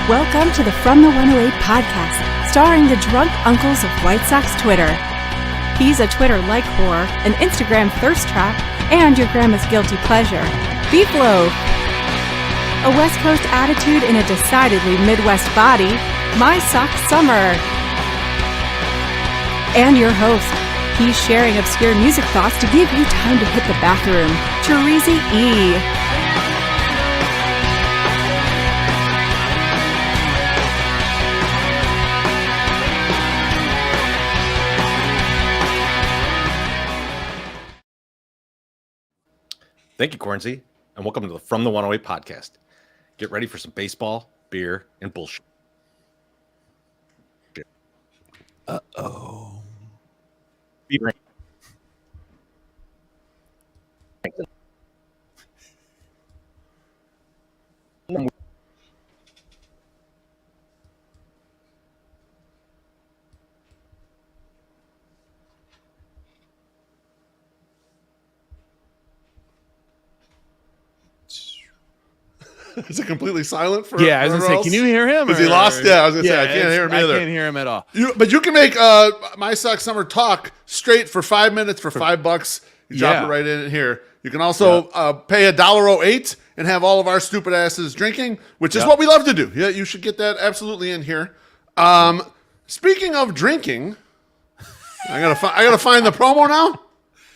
Welcome to the From the 108 podcast, starring the drunk uncles of White Sox Twitter. He's a Twitter like whore, an Instagram thirst trap, and your grandma's guilty pleasure, Beef Loaf. A West Coast attitude in a decidedly Midwest body, My Sock Summer. And your host, he's sharing obscure music thoughts to give you time to hit the bathroom, Teresa E. Thank you, Cornsey, and welcome to the From the 108 podcast. Get ready for some baseball, beer, and bullshit. Uh-oh. Be right. Is it completely silent for? Yeah, I was gonna say, can you hear him? Is he lost? Yeah, I was gonna say I can't hear him either. I can't hear him at all. But you can make My Sock Summer talk straight for 5 minutes for $5. You drop it right in here. You can also pay $1.08 and have all of our stupid asses drinking, which is what we love to do. Yeah, you should get that absolutely in here. Speaking of drinking, I gotta find the promo now.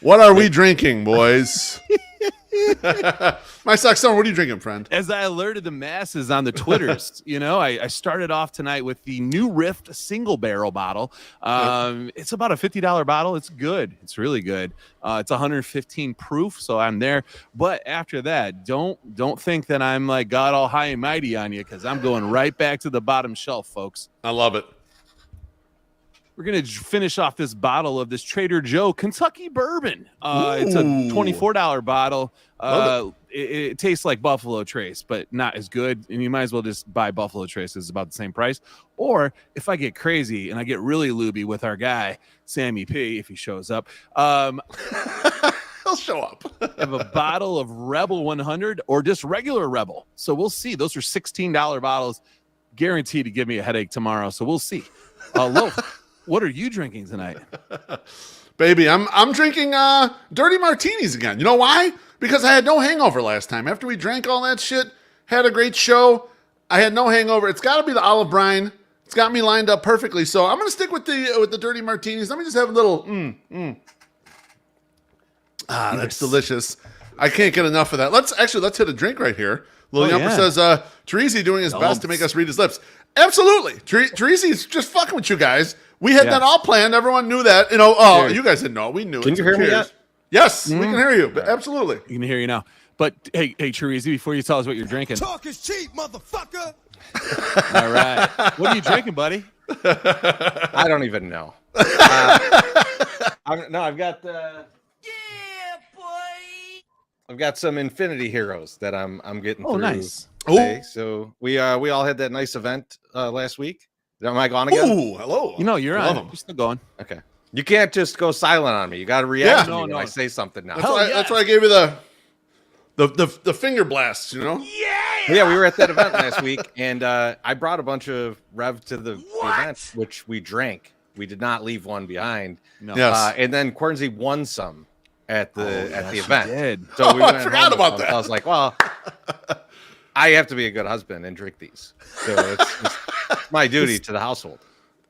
What are we drinking, boys? My Sock Summer, what are you drinking, friend? As I alerted the masses on the Twitters, I started off tonight with the new Rift single barrel bottle. It's about a $50 bottle. It's good. It's really good. It's 115 proof, so I'm there. But after that, don't think that I'm like God all high and mighty on you, because I'm going right back to the bottom shelf, folks. I love it. We're going to finish off this bottle of this Trader Joe Kentucky bourbon. It's a $24 bottle. It tastes like Buffalo Trace, but not as good. And you might as well just buy Buffalo Trace. It's about the same price. Or if I get crazy and I get really looby with our guy, Sammy P, if he shows up. He'll show up. I have a bottle of Rebel 100 or just regular Rebel. So we'll see. Those are $16 bottles. Guaranteed to give me a headache tomorrow. So we'll see. Loaf. What are you drinking tonight? Baby, I'm drinking dirty martinis again. You know why? Because I had no hangover last time. After we drank all that shit, had a great show, I had no hangover. It's got to be the olive brine. It's got me lined up perfectly. So I'm going to stick with the dirty martinis. Let me just have a little that's delicious. I can't get enough of that. Let's hit a drink right here. Lil Yumper says, Teresa doing his best to make us read his lips. Absolutely. Teresa's just fucking with you guys. We had that all planned. Everyone knew that. Cheers. You guys didn't know. We knew it. Can you hear me yet? Yes, we can hear you. Right. Absolutely. We can hear you now. But hey, Teresa, before you tell us what you're drinking. Talk is cheap, motherfucker. All right. What are you drinking, buddy? I don't even know. I've got I've got some Infinity Heroes that I'm getting through. Nice. Today. So we all had that nice event last week. Am I gone again? Ooh, hello. You're on. You're still going. Okay. You can't just go silent on me. You got to react to me when I say something now. That's why I gave you the finger blasts, Yeah, we were at that event last week, and I brought a bunch of Rev to the event, which we drank. We did not leave one behind. No. Yes. And then Cornsey won some at the event. Did. So we went I forgot about that. I was like, well, I have to be a good husband and drink these. So it's my duty to the household.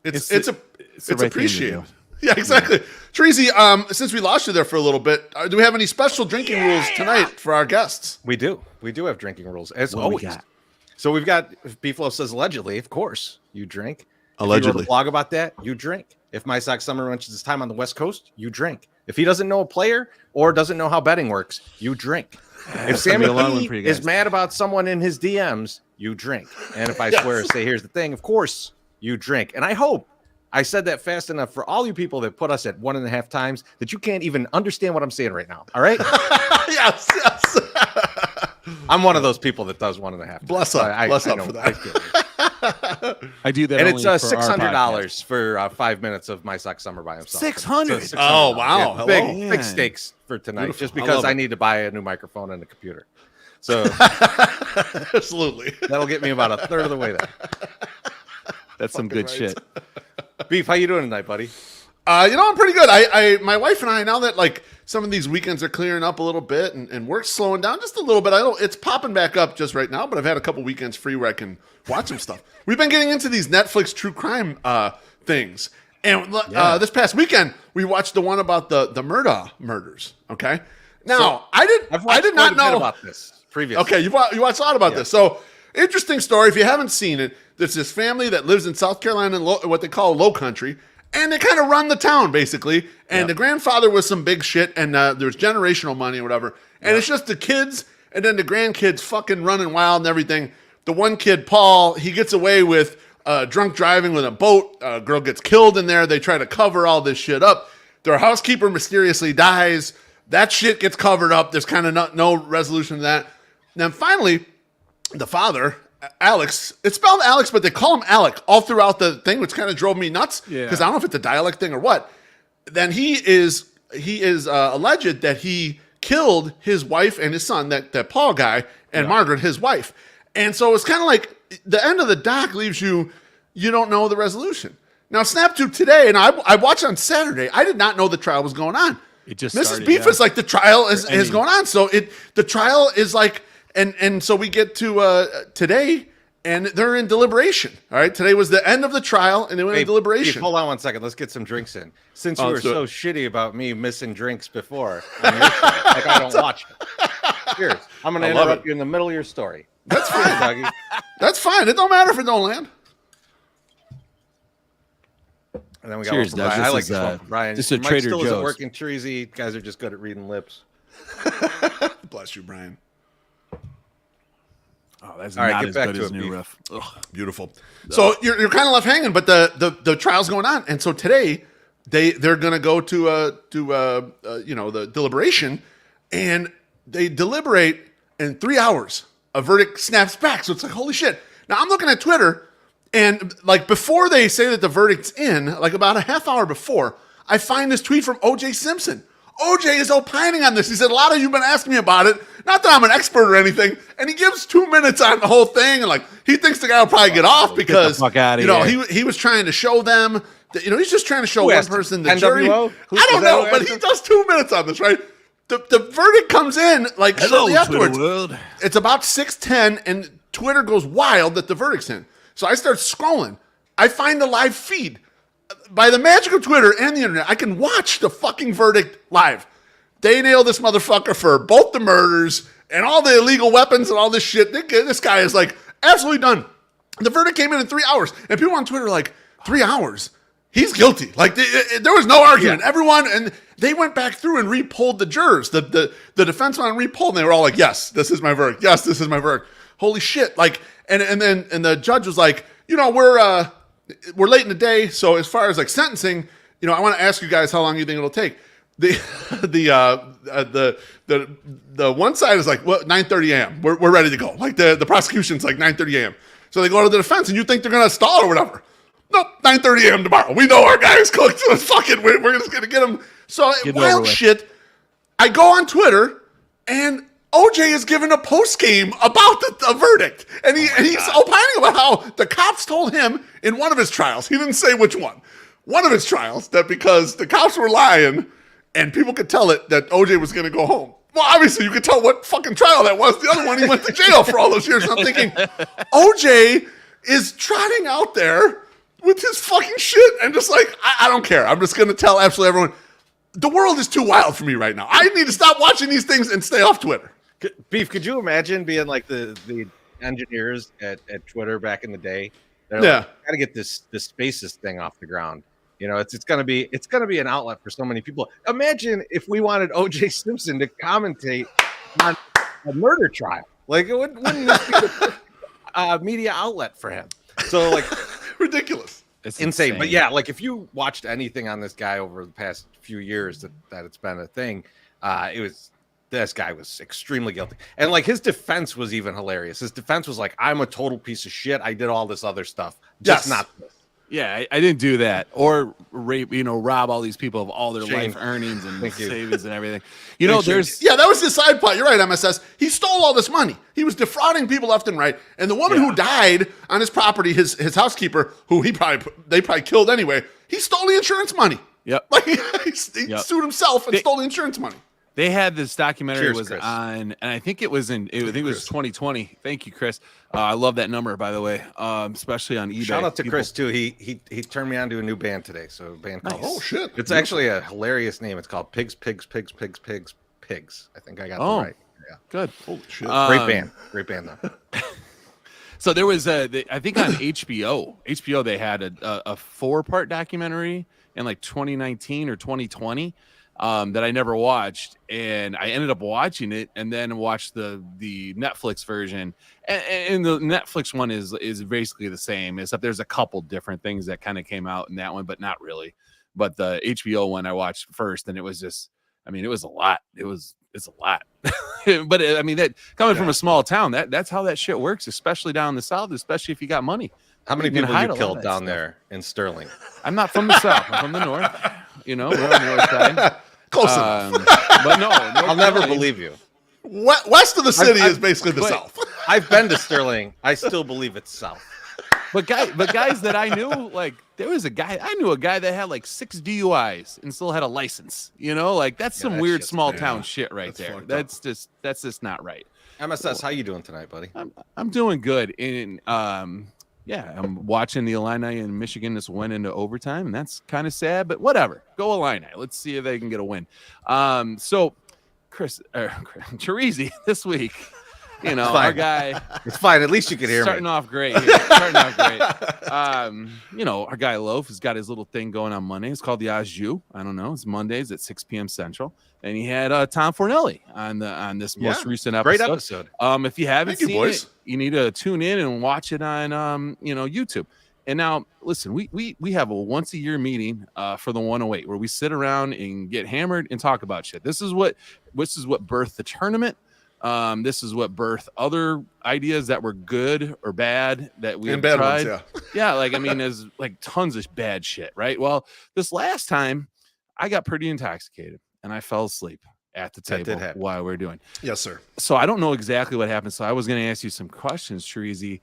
It's right appreciated. Yeah, exactly. Teresa, since we lost you there for a little bit, do we have any special drinking rules tonight for our guests? We do. We do have drinking rules, as What always. we got? So we've got, if Beeflo says allegedly, of course, you drink. Allegedly. If you wrote a blog about that, you drink. If My Sock Summer mentions his time on the West Coast, you drink. If he doesn't know a player or doesn't know how betting works, you drink. If Sammy P is mad about someone in his DMs, you drink. And if I swear, say, here's the thing, of course, you drink. And I hope I said that fast enough for all you people that put us at 1.5 times that you can't even understand what I'm saying right now. All right? Yes. I'm one of those people that does 1.5. Bless up. Bless up for that. I do that. And only it's for our $600 for 5 minutes of My Sock Summer by himself. 600. So Oh, wow. Yeah, Hello. big stakes for tonight. Beautiful. Just because I I need to buy a new microphone and a computer. So Absolutely. That'll get me about a third of the way there. That's some good shit. Beef, how you doing tonight, buddy? I'm pretty good. My wife and I, now that like some of these weekends are clearing up a little bit and work's slowing down just a little bit. It's popping back up just right now, but I've had a couple weekends free where I can watch some stuff. We've been getting into these Netflix true crime things. And this past weekend, we watched the one about the murders. Okay. Now, I did not know about this previously. Okay, you watched a lot about this. So, interesting story. If you haven't seen it, there's this family that lives in South Carolina in what they call Low Country, and they kind of run the town, basically. And the grandfather was some big shit, and there's generational money or whatever. And it's just the kids and then the grandkids fucking running wild and everything. The one kid, Paul, he gets away with drunk driving with a boat. A girl gets killed in there. They try to cover all this shit up. Their housekeeper mysteriously dies. That shit gets covered up. There's kind of no resolution to that. And then finally, the father, Alex, it's spelled Alex, but they call him Alec all throughout the thing, which kind of drove me nuts because I don't know if it's a dialect thing or what. Then he is alleged that he killed his wife and his son, that Paul guy, and Margaret, his wife. And so it's kind of like the end of the doc leaves you don't know the resolution. Now, snap to today, and I watched on Saturday. I did not know the trial was going on. It just Mrs. Beef is like the trial is going on. So the trial is like, and so we get to today, and they're in deliberation. All right, today was the end of the trial, and they went in deliberation. Beef, hold on one second. Let's get some drinks in. Since you were so shitty about me missing drinks before, like I don't watch it. Cheers. I'm going to interrupt you in the middle of your story. That's fine, Dougie. That's fine. It don't matter if it don't land. And then we got Cheers, one from Brian. I like this one from Brian. This is a Mike Trader still Joe's. isn't working treasy. Guys are just good at reading lips. Bless you, Brian. Oh, that's all right, not get as back good to as it, New Beef. Riff. Ugh. Beautiful. So you're kind of left hanging, but the trial's going on, and so today they're going to go to the deliberation, and they deliberate in 3 hours. A verdict snaps back, so it's like holy shit. Now I'm looking at Twitter, and like before they say that the verdict's in, like about a half hour before, I find this tweet from O.J. Simpson. OJ is opining on this. He said, a lot of you have been asking me about it. Not that I'm an expert or anything. And he gives 2 minutes on the whole thing. And like, he thinks the guy will probably get off because, he was trying to show them that, he's just trying to show one person the jury. I don't know, but he does 2 minutes on this, right? The verdict comes in like shortly afterwards. It's about 6:10 and Twitter goes wild that the verdict's in. So I start scrolling. I find the live feed. By the magic of Twitter and the internet, I can watch the fucking verdict live. They nail this motherfucker for both the murders and all the illegal weapons and all this shit. This guy is like absolutely done. The verdict came in 3 hours. And people on Twitter are like, 3 hours? He's guilty. Like there was no argument. Yeah. Everyone, and they went back through and re-polled the jurors. The defense went and re-polled and they were all like, yes, this is my verdict. Yes, this is my verdict. Holy shit. Like, and then the judge was like, we're late in the day, so as far as like sentencing, I want to ask you guys how long you think it'll take. The one side is like, 9:30 a.m. We're ready to go. Like the prosecution's like 9:30 a.m. So they go to the defense, and you think they're gonna stall or whatever. Nope, 9:30 a.m. tomorrow. We know our guy is cooked. So fuck it, we're just gonna get him. So wild shit. I go on Twitter and OJ is given a post game about the verdict, and he's opining about how the cops told him in one of his trials. He didn't say which one. One of his trials that because the cops were lying, and people could tell it that OJ was going to go home. Well, obviously you could tell what fucking trial that was. The other one, he went to jail for all those years. And I'm thinking, OJ is trotting out there with his fucking shit, and just like I don't care. I'm just going to tell absolutely everyone. The world is too wild for me right now. I need to stop watching these things and stay off Twitter. Beef, could you imagine being like the engineers at Twitter back in the day? They're got to get this Spaces thing off the ground. It's gonna be an outlet for so many people. Imagine if we wanted O.J. Simpson to commentate on a murder trial. Like, wouldn't this be a media outlet for him? So like, ridiculous. It's insane. But yeah, like if you watched anything on this guy over the past few years that it's been a thing, this guy was extremely guilty. And like his defense was even hilarious. His defense was like, I'm a total piece of shit. I did all this other stuff. Just not this. Yeah, I didn't do that or rape, rob all these people of all their Shane. life earnings and Thank you. savings and everything. There's that was the side plot. You're right, MSS. He stole all this money. He was defrauding people left and right. And the woman who died on his property, his housekeeper, who they probably killed anyway, he stole the insurance money. Yep. Like he sued himself and stole the insurance money. They had this documentary Cheers, Chris. on, and I think it was 2020. Thank you, Chris. I love that number, by the way, especially on eBay. Shout out to Chris too. He turned me on to a new band today. So a band called Oh shit! It's actually a hilarious name. It's called Pigs. I think I got that right. Yeah, Good. Holy shit! Great band though. So there was I think on HBO they had a 4-part documentary in like 2019 or 2020 that I never watched, and I ended up watching it and then watched the Netflix version, and the Netflix one is basically the same, except there's a couple different things that kind of came out in that one, but not really. But the HBO one I watched first, and it was just, it was a lot. It's a lot. But that coming from a small town, that's how that shit works, especially down in the South, especially if you got money. How many people you killed down there in Sterling? I'm not from the South. I'm from the North. We're on the North side. Close enough. But no, I'll never believe you. West of the city is basically the South. I've been to Sterling. I still believe it's South. But guys that I knew, like there was a guy that had like 6 DUIs and still had a license. That's some weird small town shit right there. That's just not right. MSS, how you doing tonight, buddy? I'm doing good. And I'm watching the Illini in Michigan this went into overtime, and that's kind of sad, but whatever. Go Illini. Let's see if they can get a win. So Chris Teresi this week. Our guy. It's fine. At least you can hear starting me. Off great. Starting off great. Our guy Loaf has got his little thing going on Monday. It's called the Ajou. I don't know. It's Mondays at 6 p.m. Central. And he had Tom Fornelli on this most recent episode. Great episode. If you haven't seen it, you need to tune in and watch it on YouTube. And now, listen, we have a once a year meeting for the 108 where we sit around and get hammered and talk about shit. This is what birthed the tournament. This is what birthed other ideas that were good or bad that we tried. Ones, there's like tons of bad shit, right? Well, this last time I got pretty intoxicated and I fell asleep at the table while we're doing. Yes, sir. So I don't know exactly what happened. So I was going to ask you some questions, Teresi.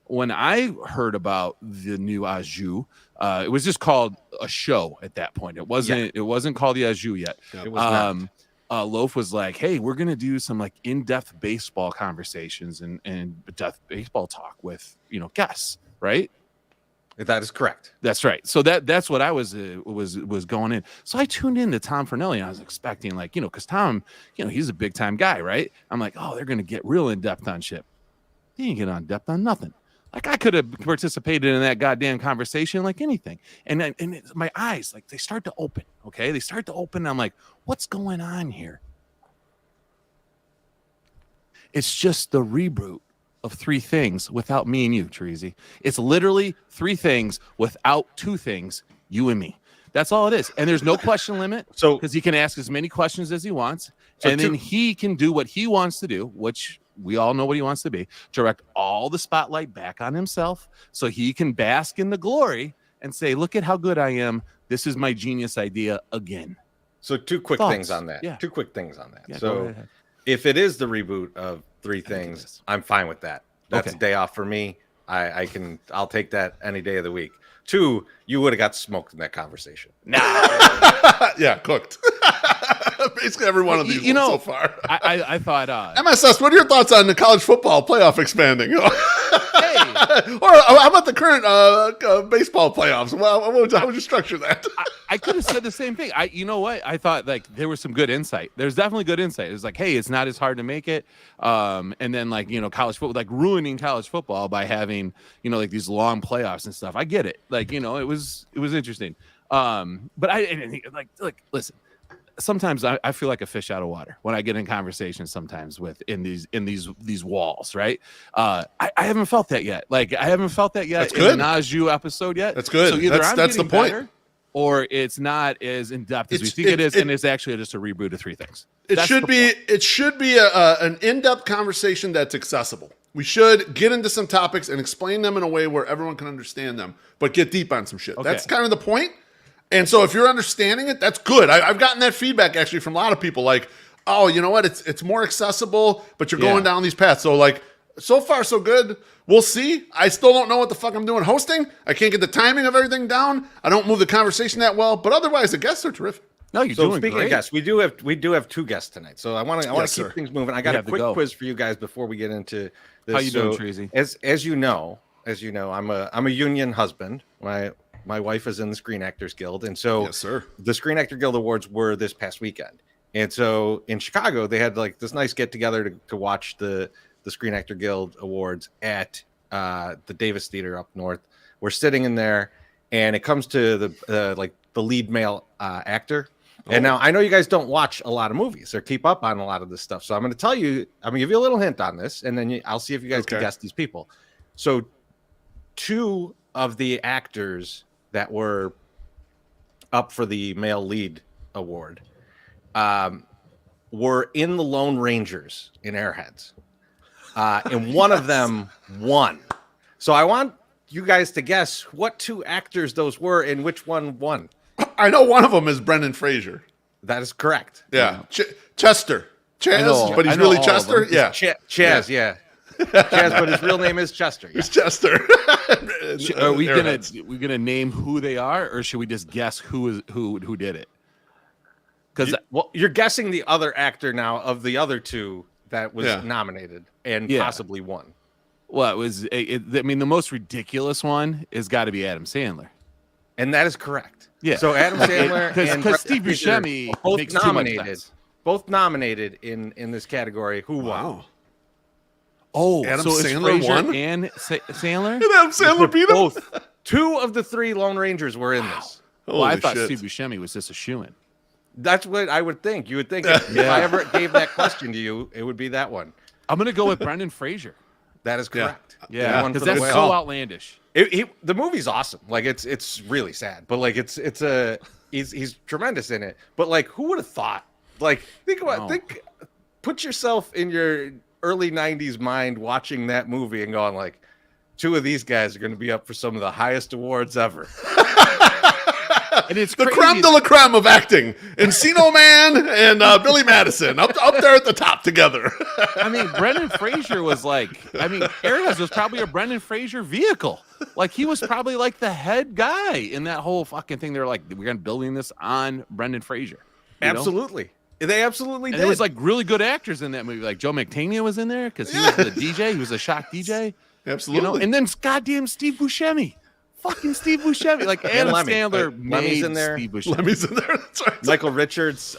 When I heard about the new Ajou, it was just called a show at that point. It wasn't called the Ajou yet. It was not. Loaf was like, hey, we're going to do some like in-depth baseball conversations and depth baseball talk with, guests, right? That is correct. That's right. So that's what I was going in. So I tuned in to Tom Fornelli and I was expecting because Tom, he's a big time guy, right? I'm like, oh, they're going to get real in-depth on shit. He didn't get on depth on nothing. Like I could have participated in that goddamn conversation like anything. And my eyes, like they start to open. Okay. They start to open. I'm like, what's going on here? It's just the reboot of 3 things without me and you, Teresi. It's literally 3 things without 2 things, you and me. That's all it is. And there's no question limit. So because he can ask as many questions as he wants. Then he can do what he wants to do, which we all know what he wants to be, direct all the spotlight back on himself so he can bask in the glory and say, look at how good I am. This is my genius idea again. So 2 quick things on that. Yeah. 2 quick things on that. Yeah, so if it is the reboot of 3 things, I'm fine with that. That's a day off for me. I'll take that any day of the week. 2, you would have got smoked in that conversation. Nah. Yeah, cooked. Basically every one of these so far. I thought MSS, what are your thoughts on the college football playoff expanding? Or how about the current baseball playoffs? How would you structure that? I could have said the same thing. You know what? I thought like there was some good insight. There's definitely good insight. It was like, hey, it's not as hard to make it. And then like, college football, like ruining college football by having, like these long playoffs and stuff. I get it. Like, it was interesting. But I listen, sometimes I feel like a fish out of water when I get in conversations sometimes in these walls, right? I haven't felt that yet. Like I haven't felt that yet. That's good. In the Najee episode yet. That's good. So either that's the point. Or it's not as in depth as we think it is, and it's actually just a reboot of 3 things. It should be an in-depth conversation that's accessible. We should get into some topics and explain them in a way where everyone can understand them, but get deep on some shit. Okay. That's kind of the point. And so if you're understanding it, that's good. I've gotten that feedback actually from a lot of people like, oh, you know what? It's more accessible, but you're going down these paths. So like, so far so good. We'll see. I still don't know what the fuck I'm doing hosting. I can't get the timing of everything down. I don't move the conversation that well, but otherwise the guests are terrific. No, you're doing speaking great. of guests, we do have two guests tonight. So I want to keep things moving. I got a quick quiz for you guys before we get into this. How you doing, Treasy? As you know, I'm a union husband. My wife is in the Screen Actors Guild, and so the Screen Actor Guild Awards were this past weekend. And so in Chicago, they had like this nice get together to watch the Screen Actor Guild Awards at the Davis Theater up north. We're sitting in there, and it comes to the lead male actor. And now I know you guys don't watch a lot of movies or keep up on a lot of this stuff. So I'm going to give you a little hint on this, and then I'll see if you guys can guess these people. So two of the actors that were up for the male lead award were in the Lone Rangers in Airheads. And one of them won. So I want you guys to guess what two actors those were and which one won. I know one of them is Brendan Fraser. That is correct. Yeah. Chester. Chaz, but he's really Chester? Yeah. Chaz, yeah. Chaz, but his real name is Chester. Yeah. It's Chester. Are we gonna name who they are, or should we just guess who did it? Because you're guessing the other actor now of the other two that was nominated and possibly won. Well, the most ridiculous one has got to be Adam Sandler, and that is correct. Yeah. So Adam Sandler because Steve Buscemi makes both nominated in this category. Who won? Wow. Oh, Adam so Sandler Fraser won? and Sandler? And Adam Sandler beat him? Both. Two of the three Lone Rangers were in this. Well, I thought Steve Buscemi was just a shoo-in. That's what I would think. You would think if I ever gave that question to you, it would be that one. I'm going to go with Brendan Fraser. That is correct. Yeah, because that's so outlandish. The movie's awesome. Like it's really sad, but like he's tremendous in it. But like, who would have thought? Like, put yourself in your early '90s mind watching that movie and going like, two of these guys are going to be up for some of the highest awards ever. And it's the crazy. creme de la creme of acting. Encino Man and Billy Madison up there at the top together. I mean, Brendan Fraser was Airheads was probably a Brendan Fraser vehicle. Like, he was probably like the head guy in that whole fucking thing. They're like, we're going to building this on Brendan Fraser. Absolutely. They absolutely did. There was like really good actors in that movie. Like Joe McTania was in there because he was the DJ. He was a shock DJ. Absolutely. And then goddamn Steve Buscemi. Fucking Steve Buscemi. Like Adam Sandler made in there. Steve Buscemi. Lemmy's in there. That's right. Michael Richards,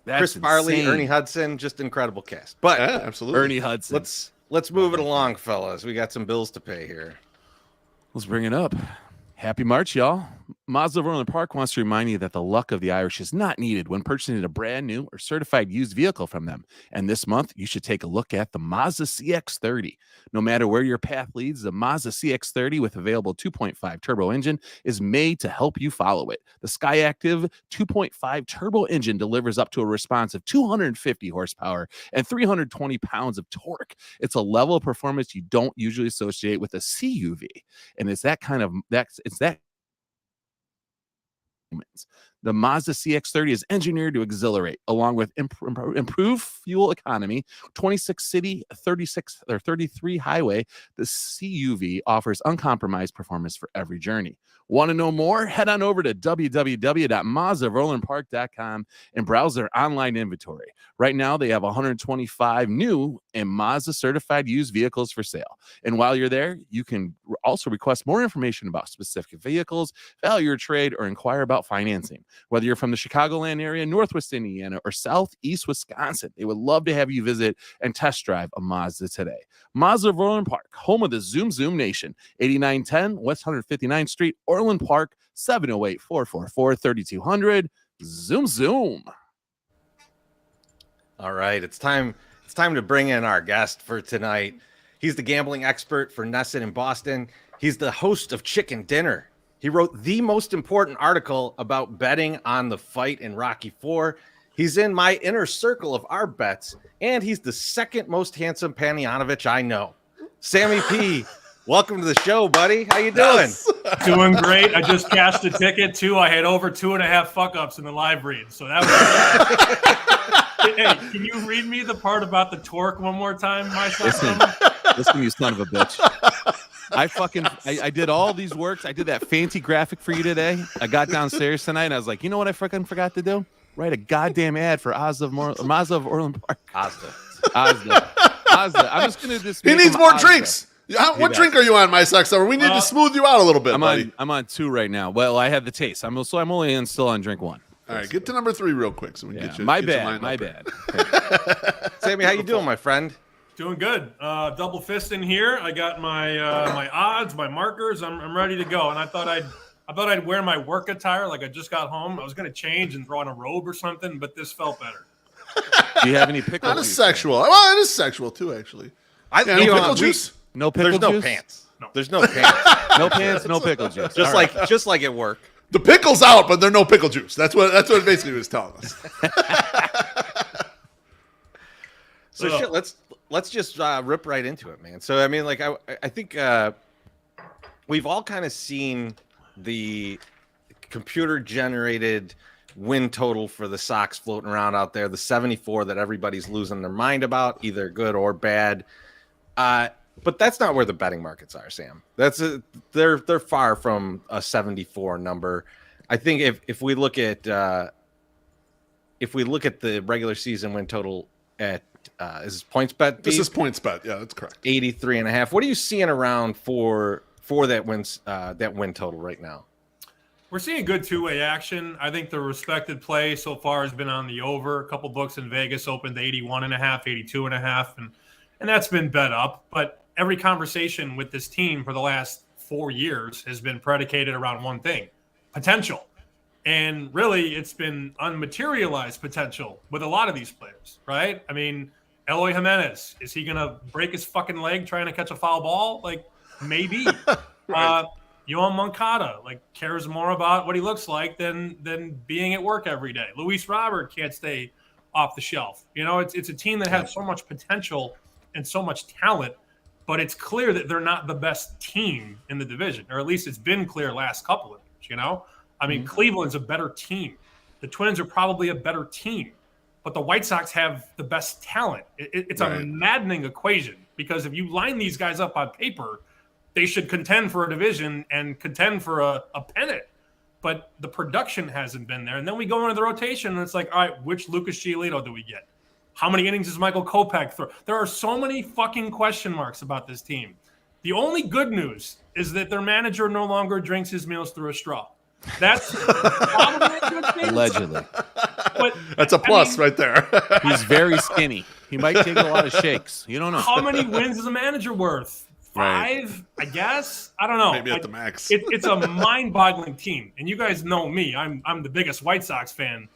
Chris Farley, Ernie Hudson, just incredible cast. But absolutely. Ernie Hudson. Let's move it along, fellas. We got some bills to pay here. Let's bring it up. Happy March, y'all. Mazda of Orland Park wants to remind you that the luck of the Irish is not needed when purchasing a brand new or certified used vehicle from them. And this month, you should take a look at the Mazda CX-30. No matter where your path leads, the Mazda CX-30 with available 2.5 turbo engine is made to help you follow it. The Skyactiv 2.5 turbo engine delivers up to a responsive 250 horsepower and 320 pounds of torque. It's a level of performance you don't usually associate with a CUV. And it's that kind of the Mazda CX-30 is engineered to exhilarate, along with improved fuel economy, 26 city, 36 or 33 highway. The CUV offers uncompromised performance for every journey. Want to know more? Head on over to www.mazdarolandpark.com and browse their online inventory. Right now, they have 125 new and Mazda certified used vehicles for sale. And while you're there, you can also request more information about specific vehicles, value your trade, or inquire about financing. Whether you're from the Chicagoland area, Northwest Indiana, or Southeast Wisconsin, they would love to have you visit and test drive a Mazda today. Mazda of Orland Park, home of the Zoom Zoom Nation, 8910 West 159th Street, Orland Park, 708-444-3200. Zoom Zoom. All right, it's time to bring in our guest for tonight. He's the gambling expert for Nesson in Boston. He's the host of Chicken Dinner. He wrote the most important article about betting on the fight in Rocky IV. He's in my inner circle of our bets, and he's the second most handsome Panayotovich I know. Sammy P, welcome to the show, buddy. How you doing? Doing great. I just cashed a ticket too. I had over 2.5 fuck-ups in the live read, so that was. Hey, can you read me the part about the torque one more time, Listen, you son of a bitch. I did all these works. I did that fancy graphic for you today. I got downstairs tonight and I was like, you know what I freaking forgot to do? Write a goddamn ad for Mazda of Orland Park. Mazda. I'm just gonna He needs more drinks. What drink are you on, my sex summer? We need to smooth you out a little bit, buddy. I'm on 2 right now. Well, I have the taste. I'm only still on drink 1. All right, get to number 3 real quick so we can get you. My bad. Okay. Sammy, how you doing, my friend? Doing good. Double fist in here. I got my my odds, my markers. I'm ready to go. And I thought I'd wear my work attire like I just got home. I was gonna change and throw on a robe or something, but this felt better. Do you have any pickle Not juice? as sexual. Well, it is sexual too, actually. No pickle juice. No pickle There's juice? no pants. No. There's no pants. No pants, no pickle juice. Just like at work. The pickle's out, but there's no pickle juice. That's what it basically was telling us. So shit, let's just rip right into it, man. So I mean, like I think we've all kind of seen the computer generated win total for the Sox floating around out there, the 74 that everybody's losing their mind about, either good or bad. But that's not where the betting markets are, Sam. They're far from a 74 number. I think if we look at the regular season win total at is this PointsBet? This is PointsBet. Yeah, that's correct. 83.5. What are you seeing around for that win total right now? We're seeing good two-way action. I think the respected play so far has been on the over. A couple books in Vegas opened 81.5, 82.5, and that's been bet up. But every conversation with this team for the last 4 years has been predicated around one thing: potential. And really, it's been unmaterialized potential with a lot of these players, right? I mean, Eloy Jimenez, is he going to break his fucking leg trying to catch a foul ball? Like, maybe. Right. Yohan Moncada, cares more about what he looks like than being at work every day. Luis Robert can't stay off the shelf. You know, it's a team that has so much potential and so much talent, but it's clear that they're not the best team in the division, or at least it's been clear last couple of years, you know? I mean, Cleveland's a better team. The Twins are probably a better team, but the White Sox have the best talent. It's a maddening equation, because if you line these guys up on paper, they should contend for a division and contend for a pennant. But the production hasn't been there. And then we go into the rotation, and it's like, all right, which Lucas Giolito do we get? How many innings does Michael Kopech throw? There are so many fucking question marks about this team. The only good news is that their manager no longer drinks his meals through a straw. That's probably a good thing. Allegedly. But, that's a plus right there. He's very skinny. He might take a lot of shakes. You don't know. How many wins is a manager worth? 5, I guess. I don't know. Maybe at the max. It's a mind-boggling team, and you guys know me. I'm the biggest White Sox fan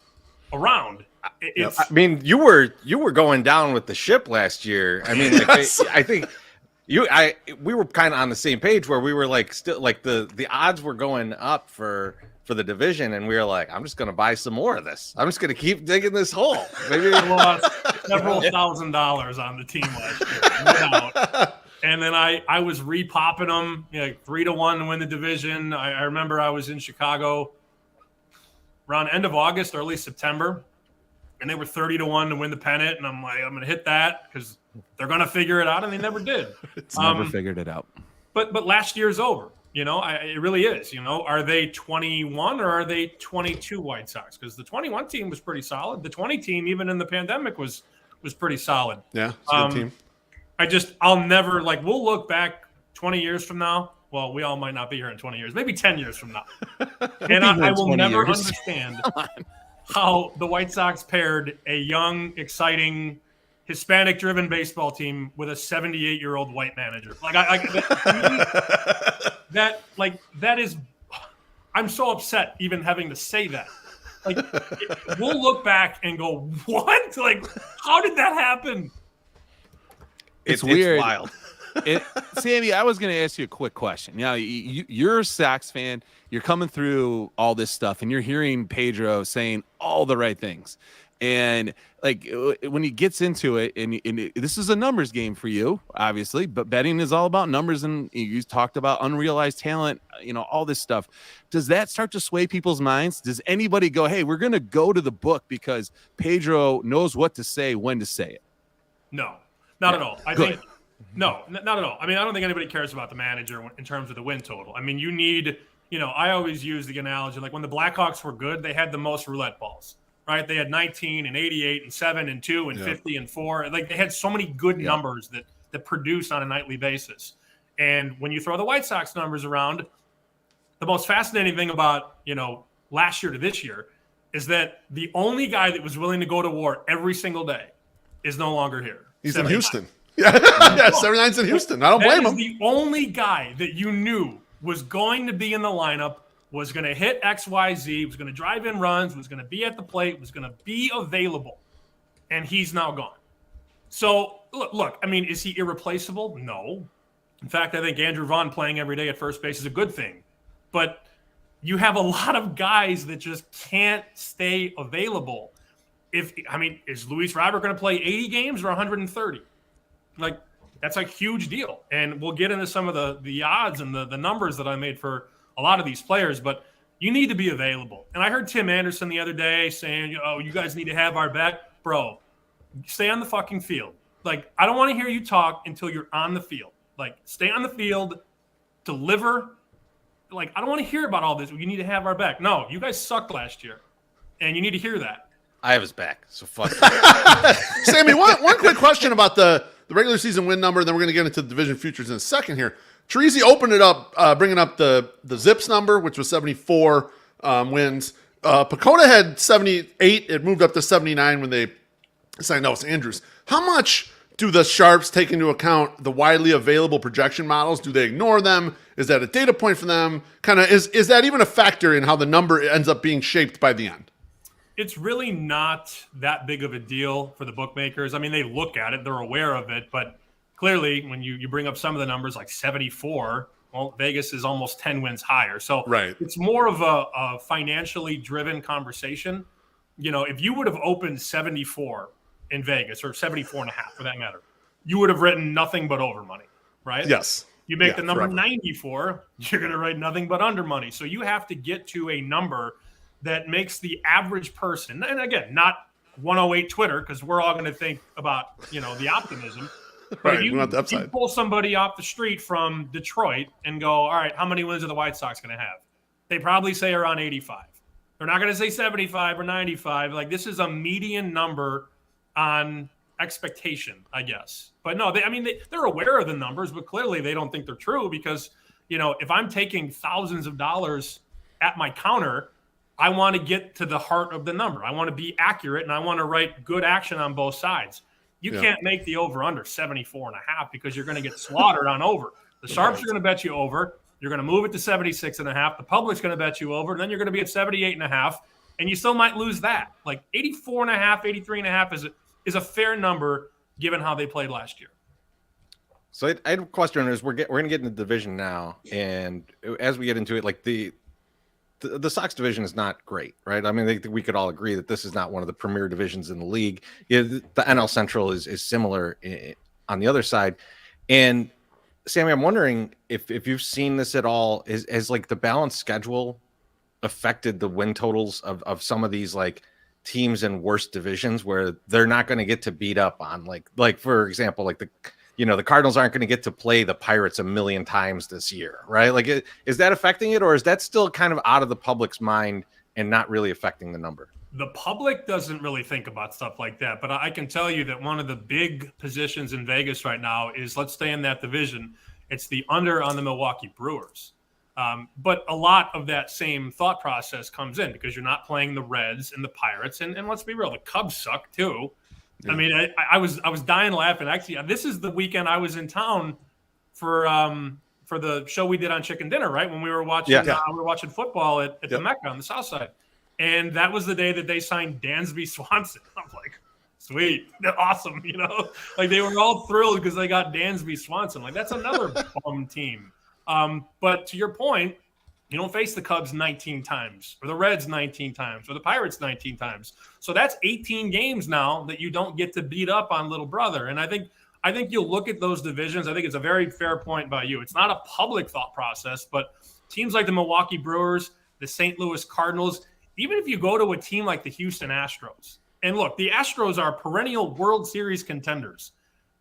around. I mean, you were going down with the ship last year. I mean, I think we were kind of on the same page where we were still the odds were going up for the division, and we were like, I'm just going to buy some more of this. I'm just going to keep digging this hole. Maybe we lost several $1,000s on the team last year. And then I was repopping them 3-1 to win the division. I remember I was in Chicago around end of August, early September, and they were 30-1 to win the pennant. And I'm like, I'm going to hit that because they're going to figure it out, and they never did. Never figured it out. But last year's over. It really is. Are they 21 or are they 22 White Sox? Because the 21 team was pretty solid. The 20 team, even in the pandemic, was pretty solid. Yeah, it's a good team. I'll never, we'll look back 20 years from now. Well, we all might not be here in 20 years, maybe 10 years from now. And I will never understand how the White Sox paired a young, exciting, Hispanic-driven baseball team with a 78-year-old white manager. That is, I'm so upset even having to say that. We'll look back and go, what? How did that happen? It's weird. It's wild. Sammy, I was going to ask you a quick question. You're a Sox fan. You're coming through all this stuff, and you're hearing Pedro saying all the right things. And like when he gets into it, and this is a numbers game for you, obviously, but betting is all about numbers. And you talked about unrealized talent, all this stuff. Does that start to sway people's minds? Does anybody go, hey, we're going to go to the book because Pedro knows what to say, when to say it? No, not at all. I think no, not at all. I mean, I don't think anybody cares about the manager in terms of the win total. I mean, you need, I always use the analogy, like when the Blackhawks were good, they had the most roulette balls. Right, they had 19 and 88 and 7 and 2 and 50 and 4. Like they had so many good numbers that produce on a nightly basis. And when you throw the White Sox numbers around, the most fascinating thing about last year to this year is that the only guy that was willing to go to war every single day is no longer here. He's 79. In Houston. Yeah, 79's in Houston. I don't blame him. The only guy that you knew was going to be in the lineup, was going to hit XYZ, was going to drive in runs, was going to be at the plate, was going to be available, and he's now gone. So, look, I mean, is he irreplaceable? No. In fact, I think Andrew Vaughn playing every day at first base is a good thing. But you have a lot of guys that just can't stay available. Is Luis Robert going to play 80 games or 130? Like, that's a huge deal. And we'll get into some of the odds and the numbers that I made for a lot of these players, but you need to be available. And I heard Tim Anderson the other day saying, you guys need to have our back. Bro, stay on the fucking field. Like, I don't want to hear you talk until you're on the field. Like, stay on the field, deliver. Like, I don't want to hear about all this. You need to have our back. No, you guys sucked last year, and you need to hear that. I have his back, so fuck. Sammy, one quick question about the regular season win number, then we're going to get into the division futures in a second here. Treasy opened it up, bringing up the Zips number, which was 74 wins. Pecota had 78. It moved up to 79 when they signed Elvis Andrews. How much do the Sharps take into account the widely available projection models? Do they ignore them? Is that a data point for them? Kind of is that even a factor in how the number ends up being shaped by the end? It's really not that big of a deal for the bookmakers. I mean, they look at it, they're aware of it, but clearly, when you bring up some of the numbers like 74, well, Vegas is almost 10 wins higher. So It's more of a financially driven conversation. If you would have opened 74 in Vegas, or 74 and a half for that matter, you would have written nothing but over money, right? Yes. You make the number 94, you're going to write nothing but under money. So you have to get to a number that makes the average person, and again, not 108 Twitter, because we're all going to think about, the optimism. But you pull somebody off the street from Detroit and go, all right, how many wins are the White Sox going to have? They probably say around 85. They're not going to say 75 or 95. Like, this is a median number on expectation, I guess. But no, they're aware of the numbers, but clearly they don't think they're true because, if I'm taking thousands of dollars at my counter, I want to get to the heart of the number. I want to be accurate, and I want to write good action on both sides. You can't make the over-under 74 and a half because you're going to get slaughtered on over. The Sharps are going to bet you over. You're going to move it to 76 and a half. The public's going to bet you over. And then you're going to be at 78 and a half, and you still might lose that. Like 84 and a half, 83 and a half is a fair number given how they played last year. So I have a question. We're going to get into the division now, and as we get into it, like the Sox division is not great, right? I mean, we could all agree that this is not one of the premier divisions in the league. The NL Central is similar on the other side. And Sammy, I'm wondering if you've seen this at all. Has like the balanced schedule affected the win totals of some of these like teams in worse divisions where they're not going to get to beat up on like for example, like the Cardinals aren't going to get to play the Pirates a million times this year, right? Like, is that affecting it, or is that still kind of out of the public's mind and not really affecting the number? The public doesn't really think about stuff like that, but I can tell you that one of the big positions in Vegas right now is, let's stay in that division, it's the under on the Milwaukee Brewers. But a lot of that same thought process comes in because you're not playing the Reds and the Pirates, and let's be real, the Cubs suck too. Yeah. I mean, I was dying laughing. Actually, this is the weekend I was in town for the show we did on Chicken Dinner, right? When we were watching we were watching football at the Mecca on the South Side. And that was the day that they signed Dansby Swanson. I'm like, sweet, they're awesome, Like they were all thrilled because they got Dansby Swanson. Like that's another bum team. But to your point, You don't face the Cubs 19 times or the Reds 19 times or the Pirates 19 times. So that's 18 games now that you don't get to beat up on little brother. And I think you'll look at those divisions. I think it's a very fair point by you. It's not a public thought process, but teams like the Milwaukee Brewers, the St. Louis Cardinals, even if you go to a team like the Houston Astros, and look, the Astros are perennial World Series contenders,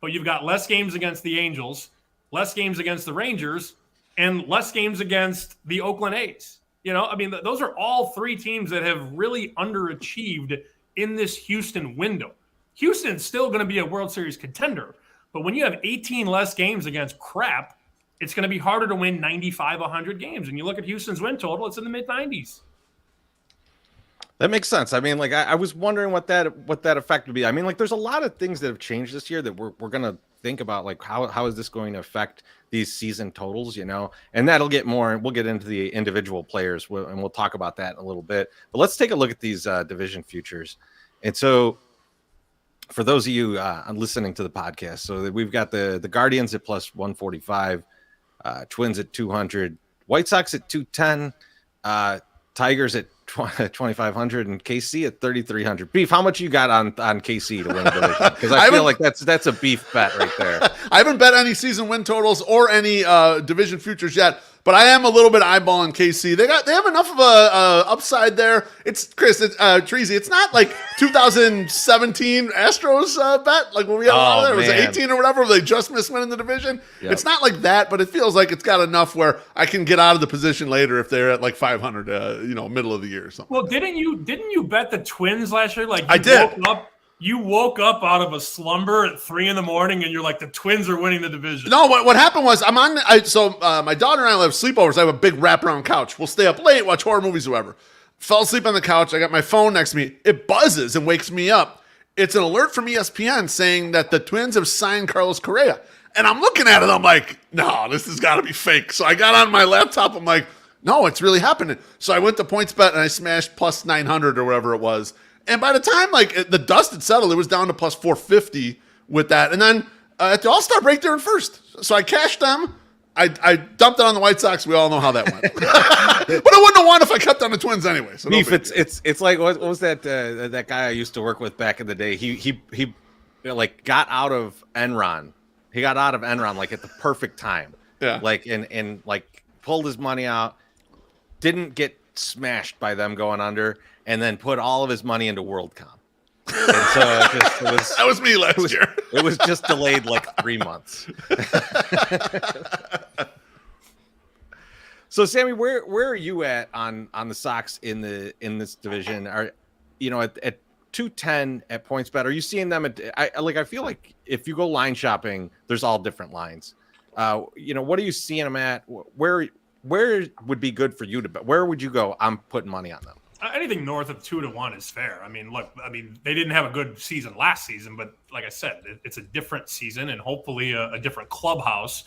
but you've got less games against the Angels, less games against the Rangers, and less games against the Oakland A's. Those are all three teams that have really underachieved in this Houston window. Houston's still going to be a World Series contender, but when you have 18 less games against crap, it's going to be harder to win 95, 100 games. And you look at Houston's win total, it's in the mid-90s. That makes sense. I mean, like I was wondering what that effect would be. I mean, like there's a lot of things that have changed this year that we're going to think about, like how is this going to affect these season totals, and that'll get more, we'll get into the individual players and we'll talk about that in a little bit. But let's take a look at these division futures. And so for those of you listening to the podcast, so we've got the Guardians at plus 145, Twins at 200, White Sox at 210, Tigers at 2,500 and KC at 3,300. Beef, how much you got on KC to win the division? Because I feel like that's a beef bet right there. I haven't bet any season win totals or any division futures yet, but I am a little bit eyeballing KC. They have enough of a upside there. It's Chris, Treasy. It's not like 2017 Astros bet, like when we had there was 18 or whatever. Where they just missed winning the division. Yep. It's not like that, but it feels like it's got enough where I can get out of the position later if they're at like 500, middle of the year or something. Well, didn't you bet the Twins last year? Like I did. You woke up out of a slumber at 3 a.m. and you're like, the Twins are winning the division. No, what happened was my daughter and I have sleepovers. I have a big wraparound couch. We'll stay up late, watch horror movies, or whatever. Fell asleep on the couch. I got my phone next to me. It buzzes and wakes me up. It's an alert from ESPN saying that the Twins have signed Carlos Correa. And I'm looking at it. I'm like, no, this has got to be fake. So I got on my laptop. I'm like, no, it's really happening. So I went to PointsBet and I smashed plus 900 or whatever it was. And by the time the dust had settled, it was down to plus 450 with that. And then at the All-Star break, they're in first. So I cashed them. I dumped it on the White Sox. We all know how that went. But I wouldn't have won if I kept on the Twins anyway. So Beef, it's like what was that guy I used to work with back in the day? He like got out of Enron. He got out of Enron like at the perfect time. Yeah. Like and like pulled his money out, didn't get smashed by them going under, and then put all of his money into WorldCom. And so that was me last year. It was just delayed like 3 months. So Sammy, where are you at on the Sox in this division? Are at 210 at PointsBet? Are you seeing them I feel like if you go line shopping, there's all different lines. What are you seeing them at? Where would be good for you to bet? Where would you go? I'm putting money on them. Anything north of 2-1 is fair. I mean, look, they didn't have a good season last season, but like I said, it's a different season and hopefully a different clubhouse.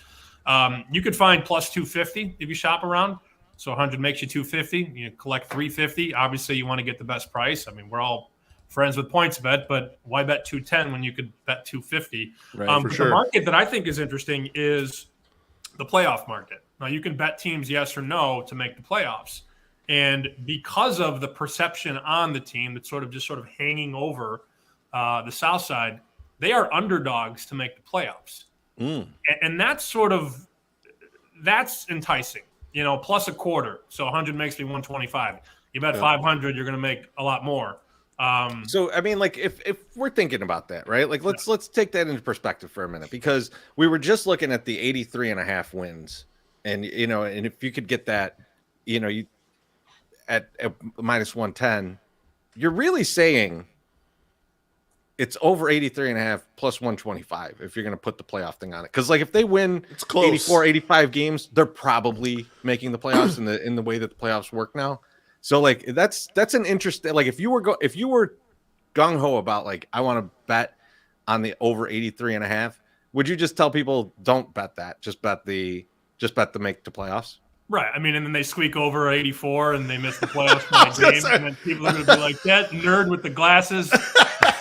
You could find plus 250 if you shop around. So 100 makes you 250. You collect 350. Obviously, you want to get the best price. I mean, we're all friends with PointsBet, but why bet 210 when you could bet 250? Right, for sure. The market that I think is interesting is the playoff market. Now, you can bet teams yes or no to make the playoffs. And because of the perception on the team that's sort of hanging over the South Side, they are underdogs to make the playoffs. And that's that's enticing, plus a quarter. So 100 makes me 125. You bet 500, you're going to make a lot more. So, I mean, like if we're thinking about that, right? Like let's take that into perspective for a minute, because we were just looking at the 83.5 wins. And, and if you could get that, you at minus 110, you're really saying it's over 83.5 plus 125 if you're going to put the playoff thing on it. Because like if they win 84, 85 games, they're probably making the playoffs in the way that the playoffs work now. So like that's an interesting, like if you were gung ho about like I want to bet on the over 83.5, would you just tell people don't bet that, just bet the make the playoffs? Right. I mean, and then they squeak over 84 and they miss the playoffs by a game. And then people are going to be like, that nerd with the glasses.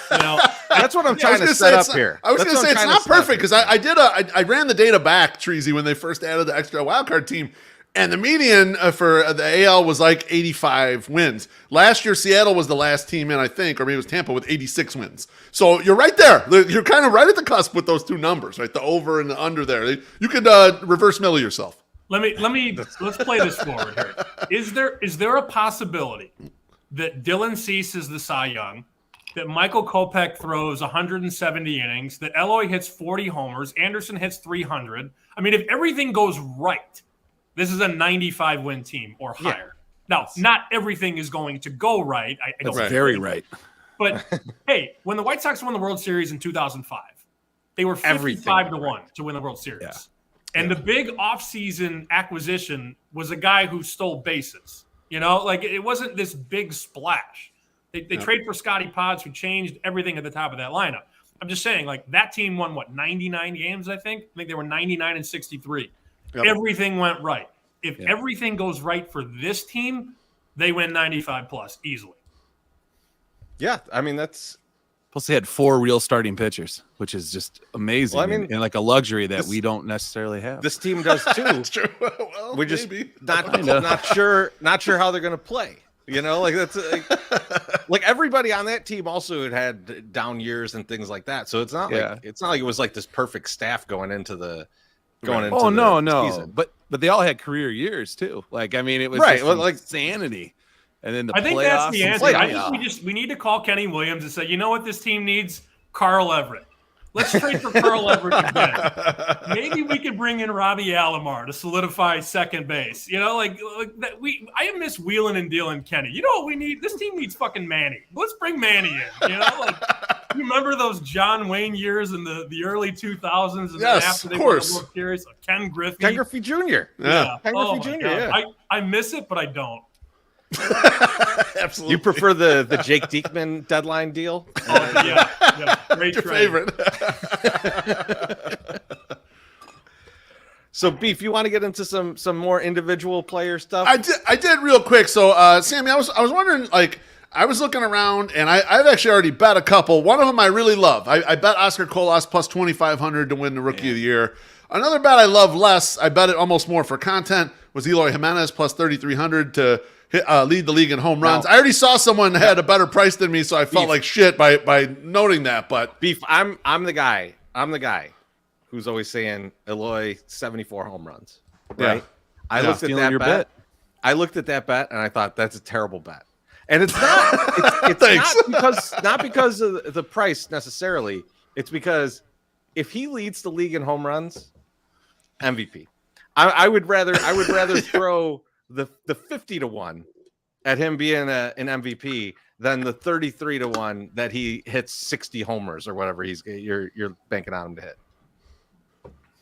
That's what I'm trying to set up here. I was going to say it's not perfect because I ran the data back, Treasy, when they first added the extra wildcard team. And the median for the AL was like 85 wins. Last year, Seattle was the last team in, I think, or maybe it was Tampa with 86 wins. So you're right there. You're kind of right at the cusp with those two numbers, right? The over and the under there. You could reverse mill yourself. Let's play this forward here. Is there a possibility that Dylan Cease is the Cy Young, that Michael Kopech throws 170 innings, that Eloy hits 40 homers, Anderson hits 300? I mean, if everything goes right, this is a 95-win team or higher. Yeah. Now, not everything is going to go right. I don't very right. But, hey, when the White Sox won the World Series in 2005, they were 55-1 to win the World Series. Yeah. And the big offseason acquisition was a guy who stole bases. Like it wasn't this big splash. They trade for Scotty Potts, who changed everything at the top of that lineup. I'm just saying, like, that team won, 99 games, I think? I think they were 99-63. Yep. Everything went right. If everything goes right for this team, they win 95+ easily. Yeah, I mean, that's... Plus, they had 4 real starting pitchers, which is just amazing. Well, I mean, and like a luxury that we don't necessarily have. This team does too. That's true. Well, we just not sure how they're going to play. Like that's like everybody on that team also had down years and things like that. So it's not like it was like this perfect staff going into the season. But they all had career years too. Like, I mean, it was like insanity. And then I think that's the answer. I think we need to call Kenny Williams and say, you know what this team needs? Carl Everett. Let's trade for Carl Everett again. Maybe we could bring in Robbie Alomar to solidify second base. Like that. I miss wheeling and dealing Kenny. You know what we need? This team needs fucking Manny. Let's bring Manny in. You remember those John Wayne years in the early 2000s? And yes, after they of course. Won the World Series, Ken Griffey. Ken Griffey Jr. Yeah. Ken Griffey Jr. Yeah. I miss it, but I don't. Absolutely. You prefer the Jake Diekman deadline deal? Yeah. Great Your trade. favorite. So, Beef, you want to get into some more individual player stuff? I did real quick. So, Sammy, I was wondering, like, I was looking around, and I've actually already bet a couple. One of them I really love. I bet Oscar Colas plus 2,500 to win the Rookie of the Year. Another bet I love less, I bet it almost more for content, was Eloy Jimenez plus 3,300 to lead the league in home runs. I already saw someone had a better price than me, so I felt like shit by noting that. But Beef, I'm the guy who's always saying Eloy 74 home runs. Right? Yeah. I looked at that bet. I looked at that bet and I thought that's a terrible bet. And it's not. It's not because of the price necessarily. It's because if he leads the league in home runs, MVP. I would rather throw the 50-1 at him being an MVP than the 33-1 that he hits 60 homers or whatever you're banking on him to hit.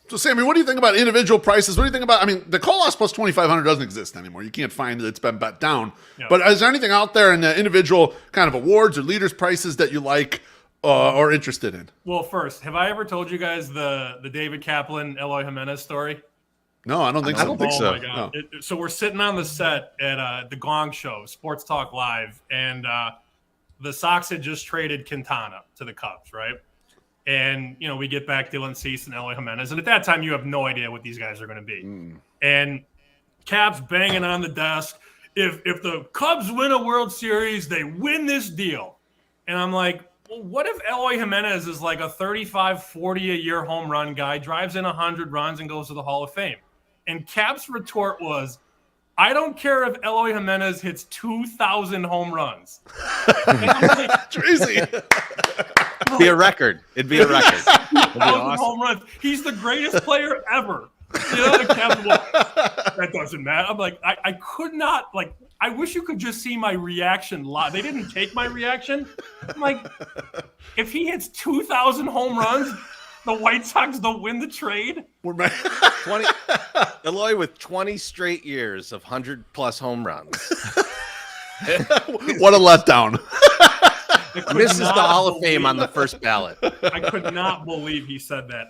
So, Sammy, what do you think about individual prices? What do you think about? I mean, the Colas plus 2,500 doesn't exist anymore. You can't find it; it's been bet down. Yeah. But is there anything out there in the individual kind of awards or leaders' prices that you like or interested in? Well, first, have I ever told you guys the David Kaplan, Eloy Jimenez story? No, I don't think so. I don't think so. My God. No. So we're sitting on the set at the Gong Show, Sports Talk Live, and the Sox had just traded Quintana to the Cubs, right? And, we get back Dylan Cease and Eloy Jimenez. And at that time, you have no idea what these guys are going to be. And Cap's banging on the desk. If the Cubs win a World Series, they win this deal. And I'm like, well, what if Eloy Jimenez is like a 35, 40 a year home run guy, drives in 100 runs and goes to the Hall of Fame? And Cap's retort was, I don't care if Eloy Jimenez hits 2,000 home runs. And I'm like, Tracy. It'd be a record. It'd be awesome. Home runs. He's the greatest player ever. That doesn't matter. I'm like, I could not, like, I wish you could just see my reaction live. They didn't take my reaction. I'm like, if he hits 2,000 home runs, the White Sox don't win the trade. 20 Eloy with 20 straight years of 100+ home runs. What a letdown. Misses the Hall of Fame on the first ballot. I could not believe he said that.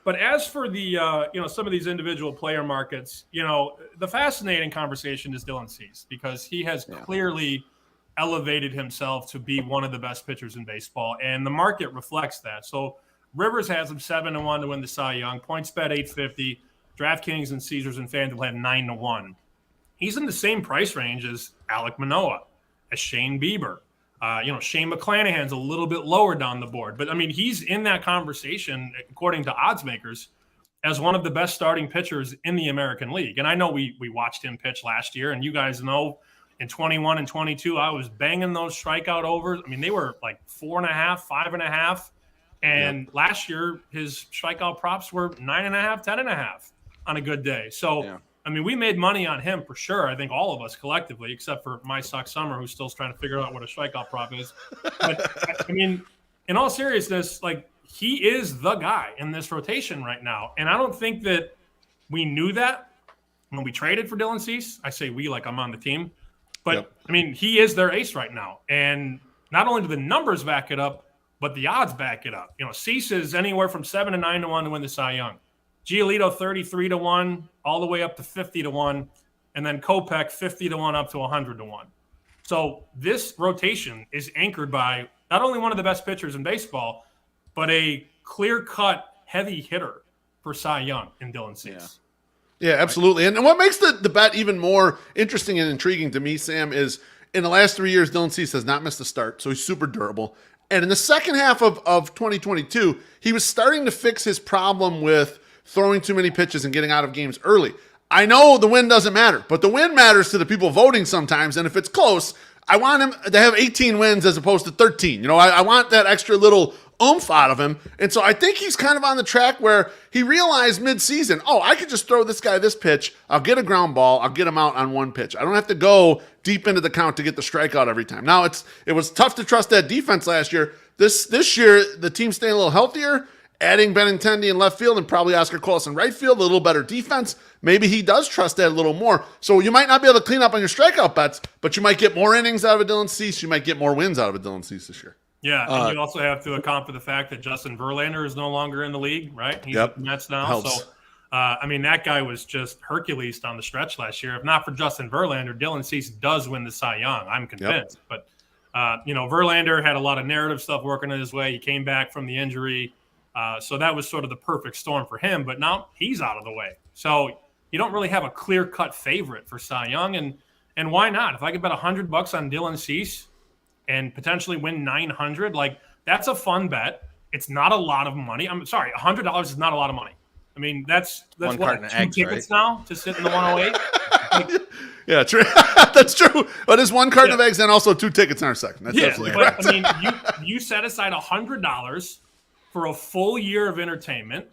But as for the some of these individual player markets, the fascinating conversation is Dylan Cease, because he has clearly elevated himself to be one of the best pitchers in baseball, and the market reflects that. So Rivers has him 7-1 to win the Cy Young. PointsBet 850. DraftKings and Caesars and FanDuel had 9-1. He's in the same price range as Alek Manoah, as Shane Bieber. Shane McClanahan's a little bit lower down the board. But, I mean, he's in that conversation, according to odds makers, as one of the best starting pitchers in the American League. And I know we watched him pitch last year, and you guys know in 21 and 22, I was banging those strikeout overs. I mean, they were like 4.5, 5.5. And last year, his strikeout props were 9.5, 10.5 on a good day. So, I mean, we made money on him for sure. I think all of us collectively, except for my Sock Summer, who's still trying to figure out what a strikeout prop is. But, I mean, in all seriousness, like, he is the guy in this rotation right now. And I don't think that we knew that when we traded for Dylan Cease. I say we like I'm on the team. But, I mean, he is their ace right now. And not only do the numbers back it up, but the odds back it up. Cease is anywhere from 7 to 9 to 1 to win the Cy Young. Giolito 33 to 1, all the way up to 50 to 1, and then Kopech 50 to 1 up to 100 to 1. So this rotation is anchored by not only one of the best pitchers in baseball, but a clear-cut heavy hitter for Cy Young in Dylan Cease. Yeah, absolutely. And what makes the bet even more interesting and intriguing to me, Sam, is in the last 3 years, Dylan Cease has not missed a start, so he's super durable. And in the second half of 2022, he was starting to fix his problem with throwing too many pitches and getting out of games early. I know the win doesn't matter, but the win matters to the people voting sometimes. And if it's close, I want him to have 18 wins as opposed to 13. I want that extra little oomph out of him. And so I think he's kind of on the track where he realized mid-season, I could just throw this guy this pitch. I'll get a ground ball. I'll get him out on one pitch. I don't have to go deep into the count to get the strikeout every time. Now, it was tough to trust that defense last year. This year, the team's staying a little healthier, adding Benintendi in left field and probably Oscar Colas in right field, a little better defense. Maybe he does trust that a little more. So you might not be able to clean up on your strikeout bets, but you might get more innings out of a Dylan Cease. You might get more wins out of a Dylan Cease this year. Yeah, and you also have to account for the fact that Justin Verlander is no longer in the league, right? He's at the Mets now. Helps. So, that guy was just Hercules down the stretch last year. If not for Justin Verlander, Dylan Cease does win the Cy Young. I'm convinced. But, Verlander had a lot of narrative stuff working in his way. He came back from the injury. So that was sort of the perfect storm for him. But now he's out of the way. So you don't really have a clear-cut favorite for Cy Young. And why not? If I could bet $100 on Dylan Cease and potentially win 900, like, that's a fun bet. It's not a lot of money. I'm sorry, $100 is not a lot of money. I mean, that's one what, carton 2 of eggs, tickets now to sit in the 108? Yeah, true. That's true. But it's one carton of eggs and also 2 tickets in our second. That's absolutely correct. I mean, you set aside $100 for a full year of entertainment,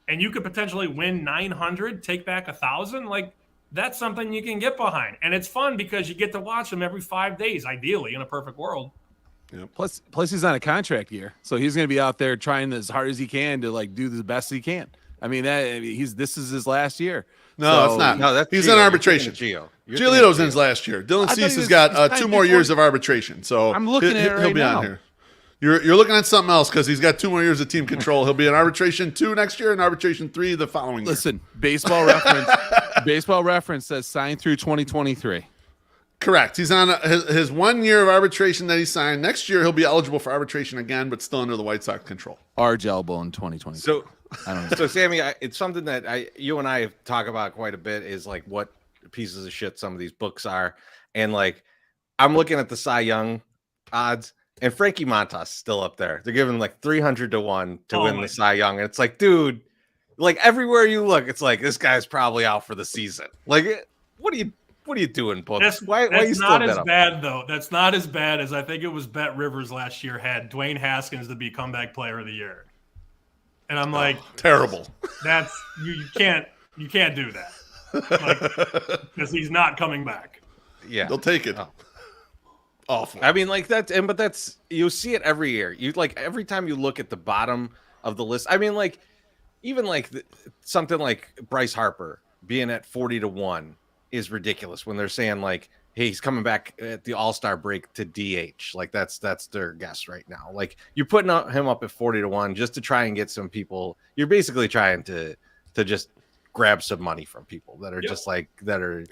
and you could potentially win 900, take back 1,000. Like, that's something you can get behind. And it's fun because you get to watch them every 5 days, ideally, in a perfect world. Yeah. Plus he's on a contract year, so he's going to be out there trying as hard as he can to do the best he can. I mean, this is his last year. No, it's not. No, he's in arbitration. Giolito's in his last year. Dylan Cease has got 2 more years of arbitration. So I'm looking at it right he'll be now. on here. You're looking at something else because he's got 2 more years of team control. He'll be in arbitration 2 next year and arbitration 3 the following year. Listen, Baseball Reference says sign through 2023. Correct. He's on his 1 year of arbitration that he signed. Next year, he'll be eligible for arbitration again, but still under the White Sox control. Arge elbow in 2020. So Sammy, it's something that you and I talk about quite a bit is like what pieces of shit some of these books are. And like, I'm looking at the Cy Young odds, and Frankie Montas is still up there. They're giving like 300 to 1 to win the Cy Young. And it's like, dude, like everywhere you look, it's like, this guy's probably out for the season. Like, what are you doing, books? Why are you still not as bad, though. That's not as bad as I think it was Bet Rivers last year had Dwayne Haskins to be comeback player of the year. And I'm like, terrible. That's you can't do that. Because he's not coming back. Yeah. They'll take it. Awful. I mean, like that's you see it every year. You like every time you look at the bottom of the list. I mean, like even like something like Bryce Harper being at 40 to 1 is ridiculous when they're saying like, hey, he's coming back at the All-Star break to DH. Like that's their guess right now. Like you're putting him up at 40 to 1 just to try and get some people. You're basically trying to just grab some money from people that are just like like,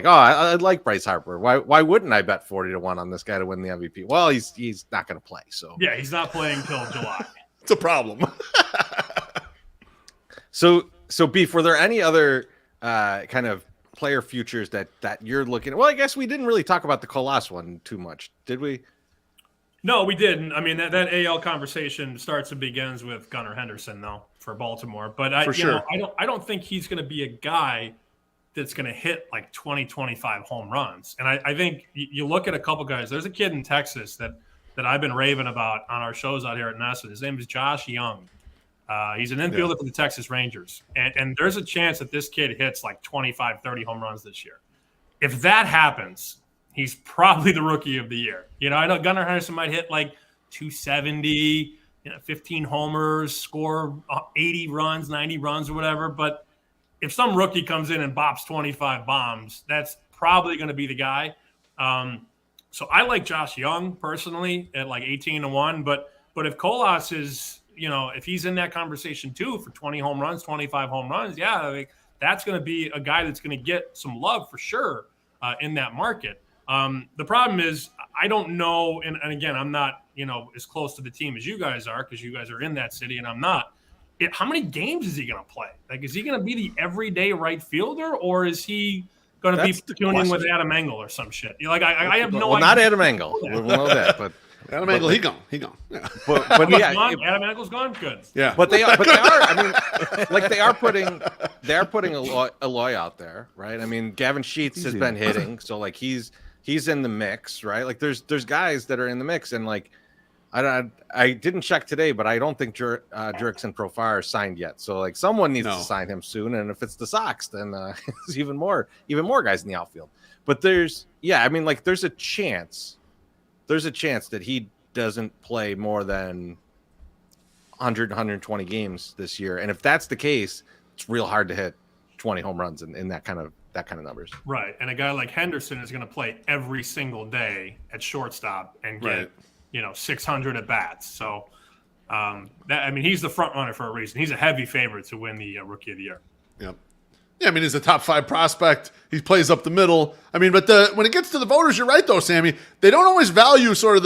oh, I like Bryce Harper. Why wouldn't I bet 40 to 1 on this guy to win the MVP? Well, he's not going to play. So yeah, he's not playing till July. It's a problem. So So, Beef, were there any other kind of player futures that you're looking at? Well, I guess we didn't really talk about the Colas one too much, did we? No, we didn't. I mean, that AL conversation starts and begins with Gunnar Henderson, though, for Baltimore. But I don't think he's going to be a guy that's going to hit like 20, 25 home runs. And I think you look at a couple guys. There's a kid in Texas that I've been raving about on our shows out here at Nessa. His name is Josh Young. He's an infielder for the Texas Rangers. And there's a chance that this kid hits like 25, 30 home runs this year. If that happens, he's probably the rookie of the year. I know Gunnar Henderson might hit like 270, 15 homers, score 80 runs, 90 runs or whatever. But if some rookie comes in and bops 25 bombs, that's probably going to be the guy. So I like Josh Young personally at like 18-1. But if Colas is, if he's in that conversation too for 20 home runs, 25 home runs, that's going to be a guy that's going to get some love for sure in that market. The problem is I don't know, and again, I'm not, as close to the team as you guys are because you guys are in that city and I'm not. How many games is he going to play? Like, is he going to be the everyday right fielder or is he going to be tuning with Adam Engel or some shit? I have no idea. Well, not Adam Engel. We'll know that, but Adam Engel, he gone. Yeah. But yeah, Adam Engel's gone. Good. Yeah. But they are. I mean, like they are putting Eloy out there, right? I mean, Gavin Sheets has been hitting, so like he's in the mix, right? Like there's guys that are in the mix, and like I didn't check today, but I don't think Jurickson Profar is signed yet. So like someone needs to sign him soon, and if it's the Sox, then there's even more guys in the outfield. But there's a chance that he doesn't play more than 100, 120 games this year, and if that's the case, it's real hard to hit 20 home runs in that kind of numbers. Right, and a guy like Henderson is going to play every single day at shortstop and get 600 at bats. So he's the front runner for a reason. He's a heavy favorite to win the Rookie of the Year. Yep. Yeah, I mean, he's a top 5 prospect. He plays up the middle. I mean, but when it gets to the voters, you're right though, Sammy. They don't always value sort of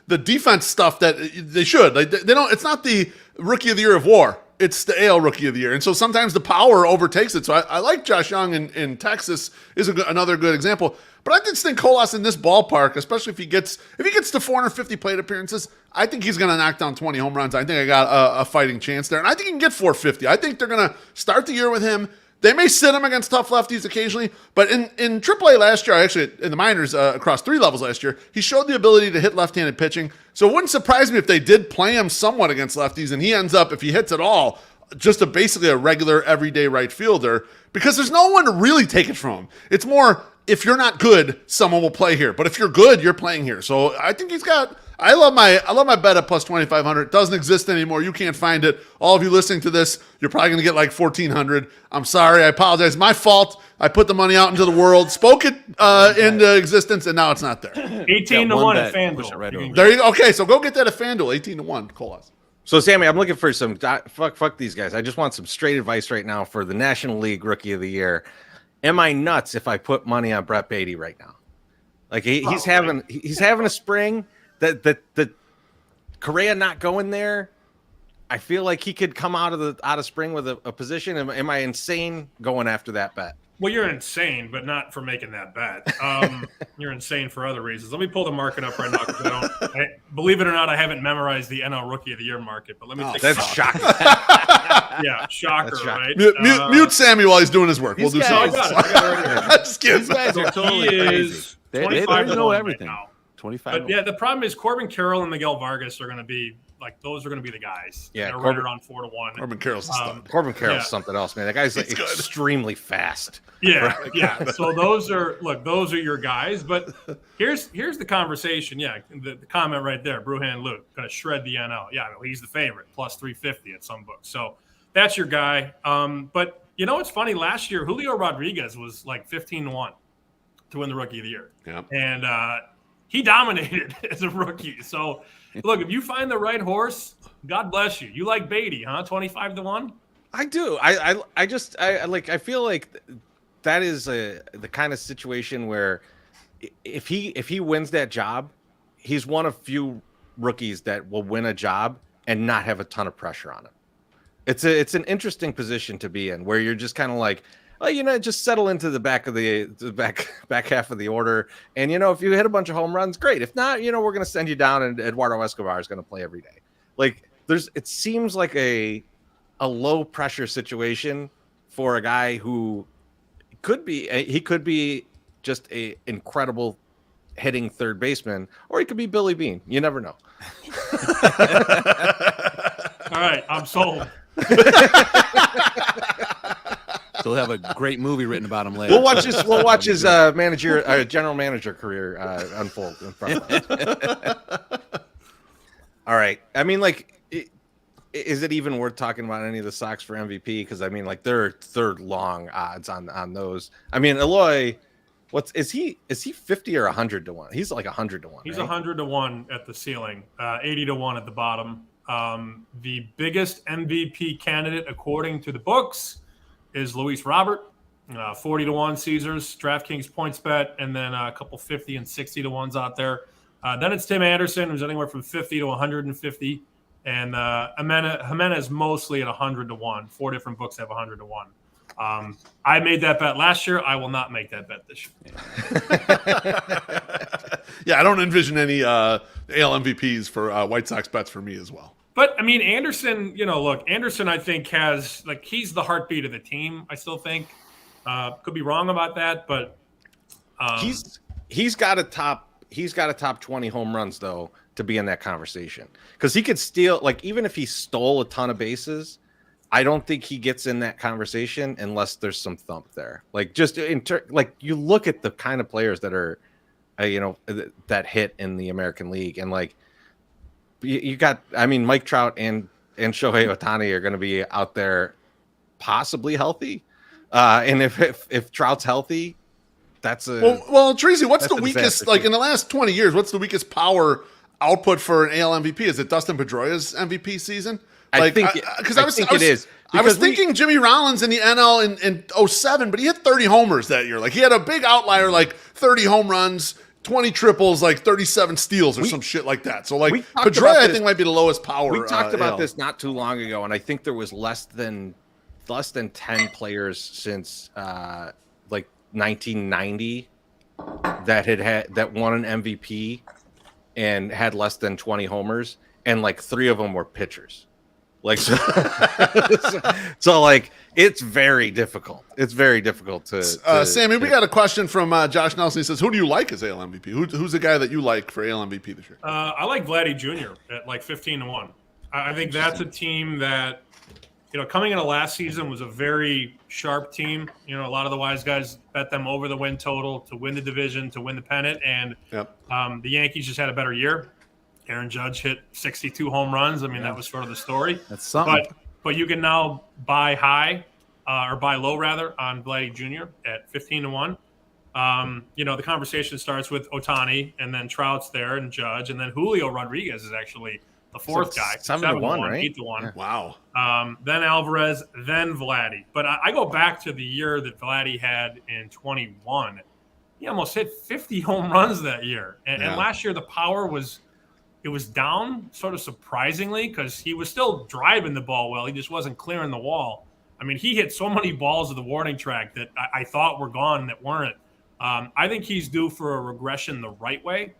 the defense stuff that they should. Like they don't. It's not the Rookie of the Year of WAR. It's the AL Rookie of the Year, and so sometimes the power overtakes it. So I like Josh Young in Texas is another good example. But I just think Colas in this ballpark, especially if he gets to 450 plate appearances, I think he's going to knock down 20 home runs. I think I got a fighting chance there, and I think he can get 450. I think they're going to start the year with him. They may sit him against tough lefties occasionally, but in AAA last year, actually in the minors across 3 levels last year, he showed the ability to hit left-handed pitching. So it wouldn't surprise me if they did play him somewhat against lefties, and he ends up, if he hits at all, just basically a regular everyday right fielder because there's no one to really take it from him. It's more, if you're not good, someone will play here. But if you're good, you're playing here. So I think he's got – I love my bet at plus 2,500. It doesn't exist anymore. You can't find it. All of you listening to this, you're probably going to get like 1,400. I'm sorry. I apologize. My fault. I put the money out into the world, spoke it into existence, and now it's not there. 18-1 at FanDuel. There you go. Okay, so go get that at FanDuel. 18-1. Colas. So, Sammy, I'm looking for some fuck these guys. I just want some straight advice right now for the National League Rookie of the Year. Am I nuts if I put money on Brett Beatty right now? Like he's having a spring that Correa not going there. I feel like he could come out of spring with a position. Am I insane going after that bet? Well, you're insane, but not for making that bet. You're insane for other reasons. Let me pull the market up right now because believe it or not, I haven't memorized the NL Rookie of the Year market. But let me take that's shocking. Yeah, shocker, right? Mute Sammy while he's doing his work. We'll do something. I got it. Just kidding. These guys are totally crazy. They know everything. Right now. 25. But yeah, the problem is Corbin Carroll and Miguel Vargas are going to be those are going to be the guys. Yeah, they're right around 4-1. Corbin Carroll's something else, man. That guy's extremely fast. Yeah, yeah. So those are your guys. But here's the conversation. Yeah, the comment right there. Bruhan Luke going to shred the NL. Yeah, he's the favorite, plus 350 at some books. So that's your guy. But you know what's funny? Last year, Julio Rodriguez was like 15-1 to win the Rookie of the Year. Yeah, and he dominated as a rookie. So, look, if you find the right horse, God bless you. You like Beatty, huh? 25-1. I do. I feel like that is the kind of situation where if he wins that job, he's one of few rookies that will win a job and not have a ton of pressure on him. It's an interesting position to be in, where you're just kind of like, oh, just settle into the back of the back half of the order, and if you hit a bunch of home runs, great. If not, we're going to send you down, and Eduardo Escobar is going to play every day. Like it seems like a low pressure situation for a guy who could be just a incredible hitting third baseman, or he could be Billy Beane. You never know. All right, I'm sold. He'll have a great movie written about him later. We'll watch his general manager career unfold in front of us. All right. I mean, is it even worth talking about any of the Sox for MVP? Because I mean, they're third long odds on those. I mean, Eloy, is he 50 or 100 to 1? He's like 100 to 1. He's right? 100 to 1 at the ceiling, 80 to 1 at the bottom. The biggest MVP candidate, according to the books, is Luis Robert, 40 to 1 Caesars, DraftKings points bet, and then a couple 50 and 60 to 1s out there. Then it's Tim Anderson, who's anywhere from 50 to 150, and Jimenez mostly at 100 to 1. 4 different books have 100 to 1. I made that bet last year. I will not make that bet this year. Yeah, I don't envision any AL MVPs for White Sox bets for me as well. But I mean, Anderson, Anderson, I think he's the heartbeat of the team. I still think could be wrong about that, but he's got a top 20 home runs though to be in that conversation, because he could steal, even if he stole a ton of bases, I don't think he gets in that conversation unless there's some thump there. You look at the kind of players that are, that hit in the American League, and you got, Mike Trout and Shohei Ohtani are going to be out there possibly healthy. And if Trout's healthy, that's well, Tracy, what's the weakest, in the last 20 years, what's the weakest power output for an AL MVP? Is it Dustin Pedroia's MVP season? I think it is. I was thinking Jimmy Rollins in the NL in 07, but he hit 30 homers that year. He had a big outlier, 30 home runs, 20 triples, 37 steals or some shit like that. So Pedroia, I think, might be the lowest power. We talked about this not too long ago, and I think there was less than 10 players since 1990 that won an MVP and had less than 20 homers, and 3 of them were pitchers. So it's very difficult. It's very difficult to Sammy, we got a question from Josh Nelson. He says, who do you like as AL MVP? Who's the guy that you like for AL MVP this year? I like Vladdy Jr. at 15 to 1. I think that's a team that, coming into last season was a very sharp team. A lot of the wise guys bet them over the win total to win the division, to win the pennant, and the Yankees just had a better year. Aaron Judge hit 62 home runs. That was sort of the story. That's something. But you can now buy high, or buy low rather, on Vladdy Jr. at 15 to 1. The conversation starts with Ohtani, and then Trout's there, and Judge, and then Julio Rodriguez is actually the fourth guy. 7 to 1, right? 8 to 1. Yeah. Wow. Then Alvarez, then Vladdy. But I go back to the year that Vladdy had in 21. He almost hit 50 home runs that year, and last year the power was. It was down sort of surprisingly, because he was still driving the ball well. He just wasn't clearing the wall. He hit so many balls at the warning track that I thought were gone that weren't. I think he's due for a regression the right way.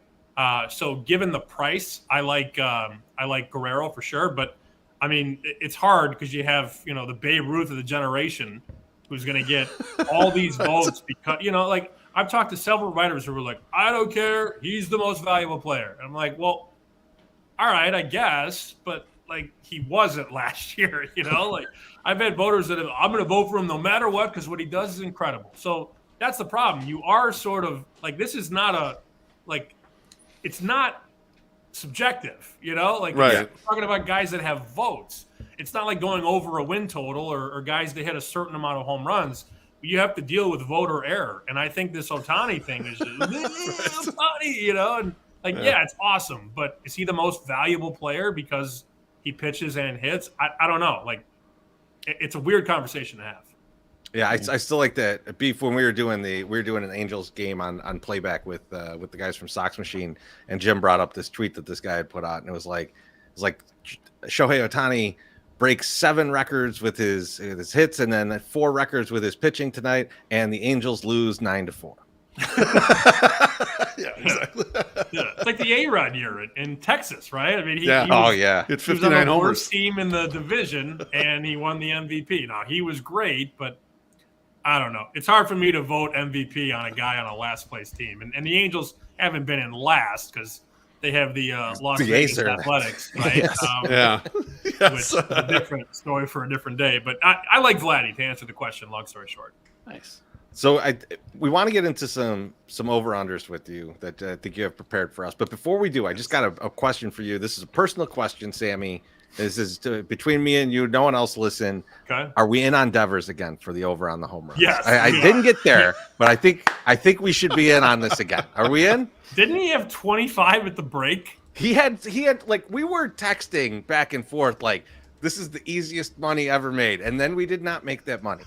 So given the price, I like Guerrero for sure. But it's hard because you have the Babe Ruth of the generation who's going to get all these votes because I've talked to several writers who were like, I don't care, he's the most valuable player. And I'm like, well, all right, I guess, but he wasn't last year, I've had voters that I'm going to vote for him no matter what, because what he does is incredible. So that's the problem. You are sort of this is not it's not subjective, Right. You're talking about guys that have votes. It's not like going over a win total or guys that hit a certain amount of home runs. You have to deal with voter error. And I think this Ohtani thing is just, Ohtani, and it's awesome, but is he the most valuable player because he pitches and hits? I don't know. It's a weird conversation to have. Yeah, I still like that. Beef, when we were doing an Angels game on playback with the guys from Sox Machine, and Jim brought up this tweet that this guy had put out, and it was like Shohei Ohtani breaks 7 records with his hits, and then 4 records with his pitching tonight, and the Angels lose 9-4. Yeah, exactly. Yeah, it's like the A-Rod year in Texas, right? I mean, he Yeah. It's he was 59 on the homers. worst team in the division, and he won the MVP. Now, he was great, but I don't know. It's hard for me to vote MVP on a guy on a last-place team. And the Angels haven't been in last because they have the Las Vegas Athletics, right? Yes. Yeah. Which is a different story for a different day. But I like Vladdy, to answer the question, long story short. Nice. So we want to get into some over-unders with you that I think you have prepared for us. But before we do, I just got a question for you. This is a personal question, Sammy. This is between me and you. No one else listen. Okay. Are we in on Devers again for the over on the home runs? Yes. I didn't get there, but I think we should be in on this again. Are we in? Didn't he have 25 at the break? He had like, we were texting back and forth like, this is the easiest money ever made, and then we did not make that money.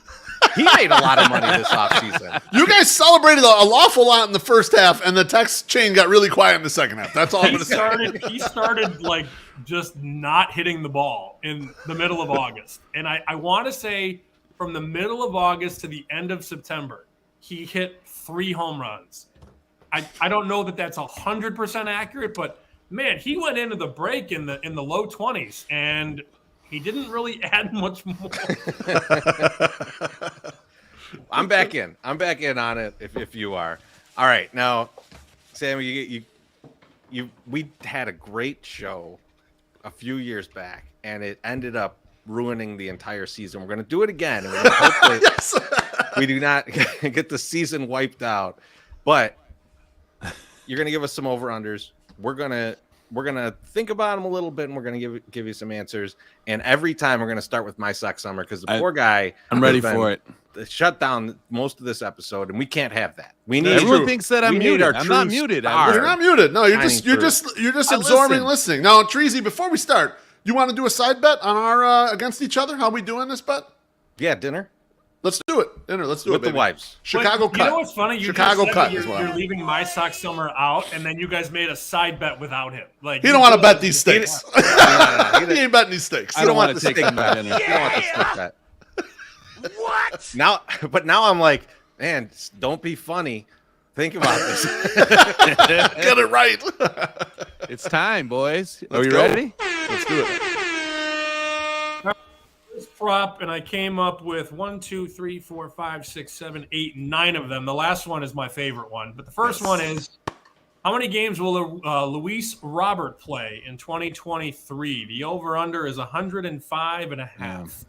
He made a lot of money this offseason. You guys celebrated a lawful lot in the first half, and the text chain got really quiet in the second half. That's all I'm going to say. He started like just not hitting the ball in the middle of August. And I want to say from the middle of August to the end of September, he hit 3 home runs. I don't know that that's 100% accurate, but man, he went into the break in the low 20s, and he didn't really add much more. I'm back in on it if you are. All right. Now, Sammy, we had a great show a few years back, and it ended up ruining the entire season. We're going to do it again. And we're going to hope that Yes. we do not get the season wiped out. But you're going to give us some over-unders. We're gonna think about them a little bit, and we're gonna give you some answers. And every time we're gonna start with My Sock Summer because the poor guy. I'm ready for it. Shut down most of this episode, and we can't have that. We need. Everyone thinks that I'm muted. I'm not muted. You're not muted. No, you're just absorbing listening. Now, Treasy, before we start, you want to do a side bet on our against each other? How we doing this bet? Yeah, dinner. Let's do it. Dinner. Let's do with it, baby. The wives. Chicago but cut. You know what's funny? You Chicago just said cut you're, as well. You're leaving My Sock Summer out, and then you guys made a side bet without him. Like he don't want to bet these stakes. He ain't betting these stakes. I don't want the stick bet. You don't want the stick bet. What? Now I'm like, man, don't be funny. Think about this. Get it right. It's time, boys. Are Let's you go. ready? Let's do it. Prop, and I came up with 1, 2, 3, 4, 5, 6, 7, 8, 9 of them. The last one is my favorite one, but the first one is: how many games will Luis Robert play in 2023? The over/under is 105.5.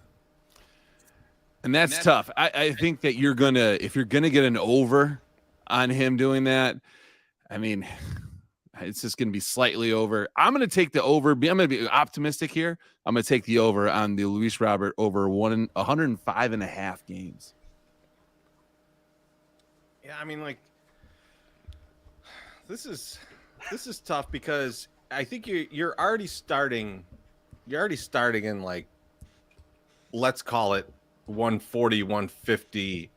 And that's tough. I think that if you're gonna get an over on him doing that, I mean, it's just gonna be slightly over. I'm gonna take the over. I'm gonna be optimistic here. I'm gonna take the over on the Luis Robert over 105.5 games. Yeah, I mean, like, this is tough because I think you're already starting in, like, let's call it 140, 150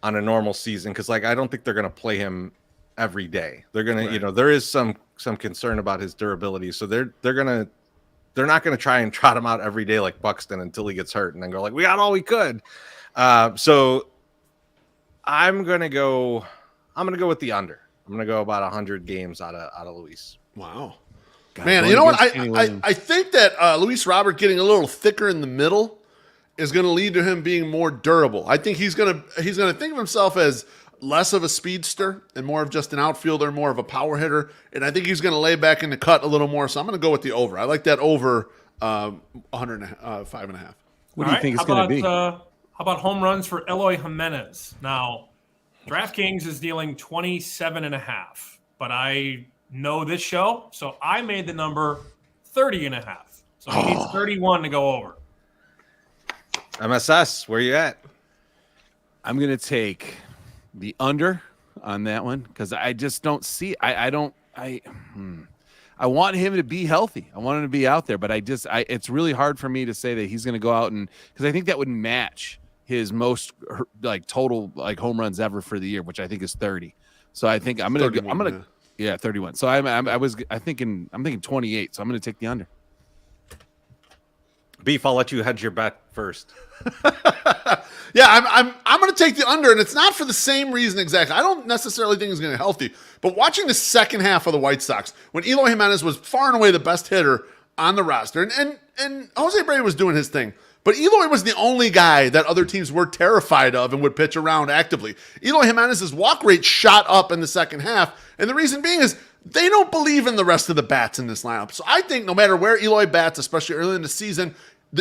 on a normal season, because, like, I don't think they're gonna play him every day. They're gonna, Right. there is some concern about his durability, so they're not gonna try and trot him out every day like Buxton until he gets hurt and then go like, we got all we could. So I'm gonna go with the under. I'm gonna go about 100 games out of Luis. Wow. God, Man, going you know what? against I think that Luis Robert getting a little thicker in the middle is going to lead to him being more durable. I think he's going to think of himself as less of a speedster and more of just an outfielder, more of a power hitter. And I think he's going to lay back in the cut a little more. So I'm going to go with the over. I like that over 105.5. What do you think it's going to be? How about home runs for Eloy Jimenez? Now, DraftKings is dealing 27.5, but I know this show, so I made the number 30.5. So he needs 31 to go over. MSS, where you at? I'm going to take the under on that one because I just don't see. I want him to be healthy. I want him to be out there, but it's really hard for me to say that he's going to go out and because I think that would match his most like total like home runs ever for the year, which I think is 30. So I think I'm going to 31. So I'm thinking 28. So I'm going to take the under. Beef, I'll let you hedge your bet first. Yeah, I'm going to take the under, and it's not for the same reason exactly. I don't necessarily think he's going to be healthy, but watching the second half of the White Sox, when Eloy Jimenez was far and away the best hitter on the roster, and Jose Brady was doing his thing, but Eloy was the only guy that other teams were terrified of and would pitch around actively. Eloy Jimenez's walk rate shot up in the second half, and the reason being is they don't believe in the rest of the bats in this lineup. So I think no matter where Eloy bats, especially early in the season,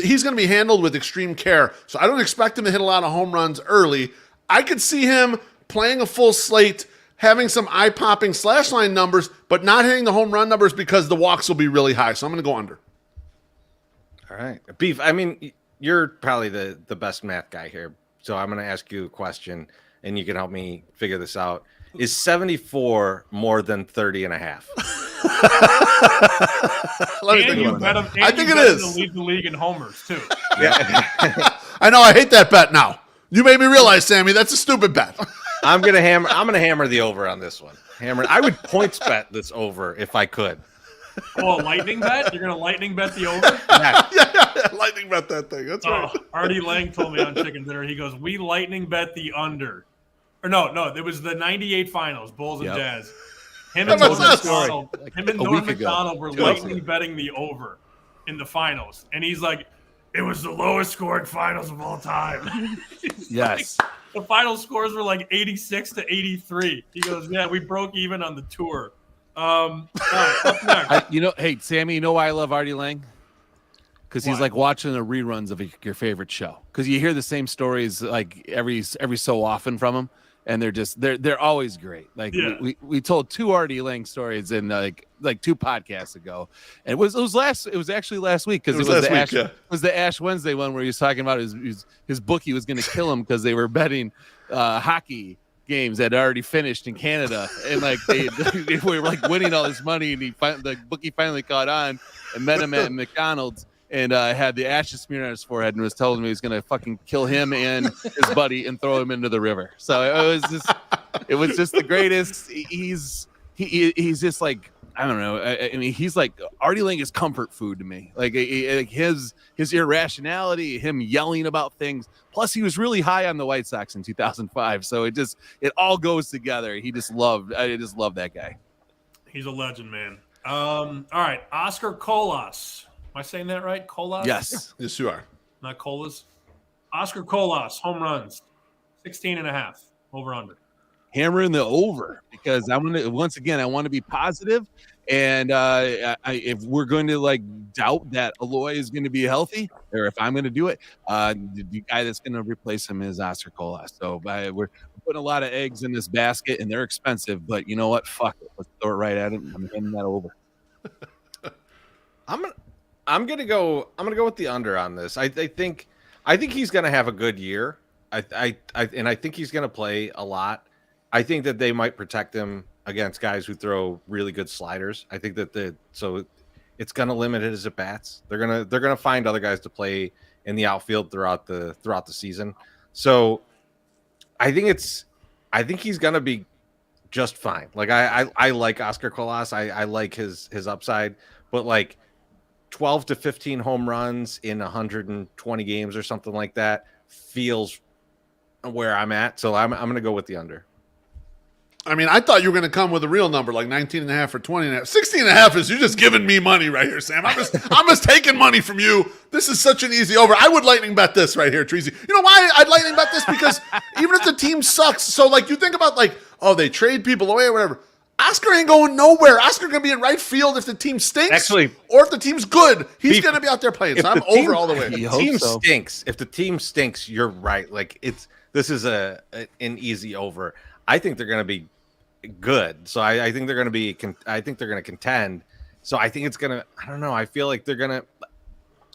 he's going to be handled with extreme care. So I don't expect him to hit a lot of home runs early. I could see him playing a full slate, having some eye-popping slash line numbers, but not hitting the home run numbers because the walks will be really high. So I'm going to go under. All right. Beef, I mean, you're probably the best math guy here. So I'm going to ask you a question, and you can help me figure this out. Is 74 more than 30 and a half? I think it is. Lead the league in homers too. Yeah. I know. I hate that bet now. You made me realize, Sammy, that's a stupid bet. I'm gonna hammer the over on this one. I would points bet this over if I could. Oh, a lightning bet? You're gonna lightning bet the over? Yeah. Lightning bet that thing. That's right. Artie Lang told me on Chicken Dinner. He goes, "We lightning bet the under." Or no, it was the '98 finals, Bulls and Jazz. Him and Norm McDonald were lightning betting the over in the finals, and he's like, "It was the lowest scoring finals of all time." Yes. Like, the final scores were like 86 to 83. He goes, "Yeah, we broke even on the tour." All right, up next. Hey, Sammy, you know why I love Artie Lang? Because he's like watching the reruns of your favorite show. Because you hear the same stories like every so often from him. And they're always great. Like we told 2 Artie Lang stories in like 2 podcasts ago. And it was actually last week because it was the Ash Wednesday one where he was talking about his bookie was going to kill him because they were betting hockey games that had already finished in Canada, and like they were like winning all this money, and the bookie finally caught on and met him at McDonald's. And had the ashes smeared on his forehead and was telling me he was going to fucking kill him and his buddy and throw him into the river. So it was just the greatest. He's just like, I don't know. I mean, he's like, Artie Lang is comfort food to me. Like his irrationality, him yelling about things. Plus, he was really high on the White Sox in 2005. So it all goes together. I just love that guy. He's a legend, man. All right, Oscar Colas. Am I saying that right? Colas? Yes. Yes, you are. Not Colas. Oscar Colas, home runs, 16.5, over under. Hammering the over because I want to be positive, and if we're going to like doubt that Eloy is going to be healthy, or if I'm going to do it, the guy that's going to replace him is Oscar Colas. So we're putting a lot of eggs in this basket, and they're expensive. But you know what? Fuck it. Let's throw it right at him. I'm handing that over. I'm gonna go with the under on this. I think he's gonna have a good year. I think he's gonna play a lot. I think that they might protect him against guys who throw really good sliders. I think that so it's gonna limit his at bats. They're gonna find other guys to play in the outfield throughout the season. So I think he's gonna be just fine. Like I like Oscar Colas. I like his upside, but like 12 to 15 home runs in 120 games or something like that feels where I'm at. So I'm going to go with the under. I mean, I thought you were going to come with a real number like 19.5 or 20.5. 16.5 is you're just giving me money right here, Sam. I'm just taking money from you. This is such an easy over. I would lightning bet this right here, Treasy. You know why I'd lightning bet this? Because even if the team sucks, so like you think about like, oh, they trade people away or whatever. Oscar ain't going nowhere. Oscar going to be in right field if the team stinks. Actually, or if the team's good, he's going to be out there playing. So I'm over all the way. If the team stinks, you're right. Like this is an easy over. I think they're going to be good. So I think they're going to be. I think they're going to contend. So I think it's going to. I don't know. I feel like there's going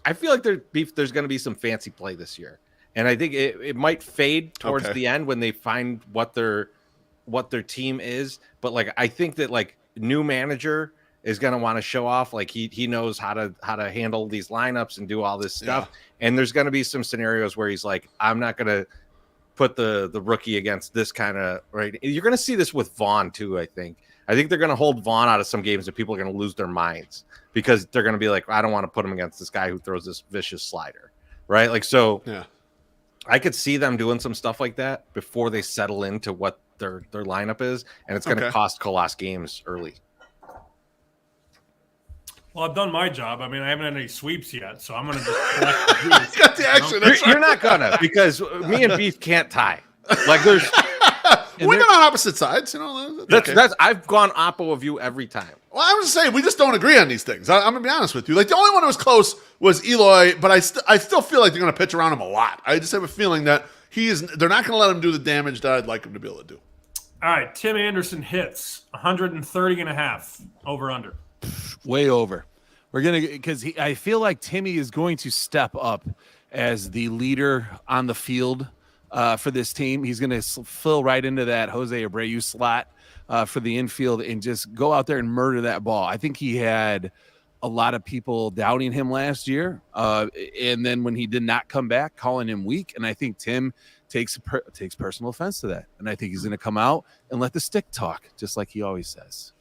to be some fancy play this year, and I think it might fade towards the end when they find what their team is. But like I think that like new manager is going to want to show off like he knows how to handle these lineups and do all this stuff. And there's going to be some scenarios where he's like, I'm not going to put the rookie against this kind of right. You're going to see this with Vaughn too. I think they're going to hold Vaughn out of some games, and people are going to lose their minds because they're going to be like, I don't want to put him against this guy who throws this vicious slider, right? Like so. Yeah. I could see them doing some stuff like that before they settle into what their lineup is, and it's going to cost Colas games early. Well, I've done my job. I mean, I haven't had any sweeps yet, so I'm going to just collect the juice. Got the action. You're not gonna, because me and Beef can't tie. Like there's we've been on opposite sides, you know. That's I've gone oppo of you every time. Well, I was just saying we just don't agree on these things. I'm gonna be honest with you. Like the only one that was close was Eloy, but I still feel like they're gonna pitch around him a lot. I just have a feeling that they're not gonna let him do the damage that I'd like him to be able to do. All right, Tim Anderson hits 130.5 over under. Way over. We're gonna because I feel like Timmy is going to step up as the leader on the field for this team. He's going to fill right into that Jose Abreu slot for the infield and just go out there and murder that ball. I think he had a lot of people doubting him last year, and then when he did not come back, calling him weak. And I think Tim takes personal offense to that, and I think he's going to come out and let the stick talk, just like he always says.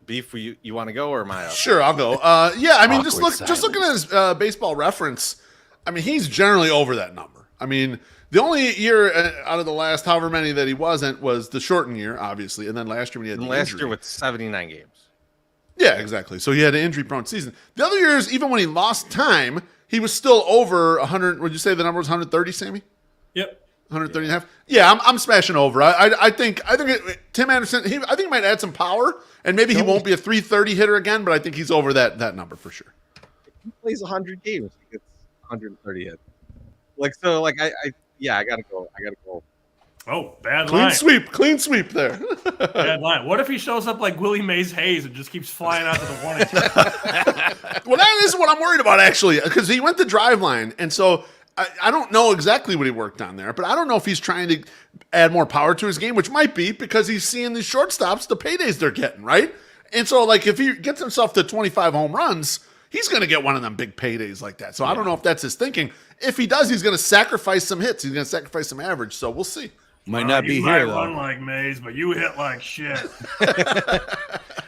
Beef, you want to go or am I up? Sure, I'll go. Yeah, I mean, just Awkward looking at his baseball reference. I mean, he's generally over that number. I mean, the only year out of the last however many that he wasn't was the shortened year, obviously, and then last year when he had the injury. Year with 79 games. Yeah, exactly. So he had an injury-prone season. The other years, even when he lost time, he was still over 100. Would you say the number was 130, Sammy? Yep. 130 and a half. Yeah, I'm smashing over. I think Tim Anderson. I think he might add some power, and maybe he won't be a 330 hitter again. But I think he's over that number for sure. He plays 100 games. He gets 130 hits. Like so. Like I gotta go. Oh, bad line. Clean sweep there. Bad line. What if he shows up like Willie Mays Hayes and just keeps flying out to the 1 inch? Well, that is what I'm worried about actually, because he went to drive line, and so. I don't know exactly what he worked on there, but I don't know if he's trying to add more power to his game, which might be because he's seeing these shortstops, the paydays they're getting, right? And so, like, if he gets himself to 25 home runs, he's going to get one of them big paydays like that. So I don't know if that's his thinking. If he does, he's going to sacrifice some hits. He's going to sacrifice some average. So we'll see. Might not be you here, might though. run like Mays, but you hit like shit.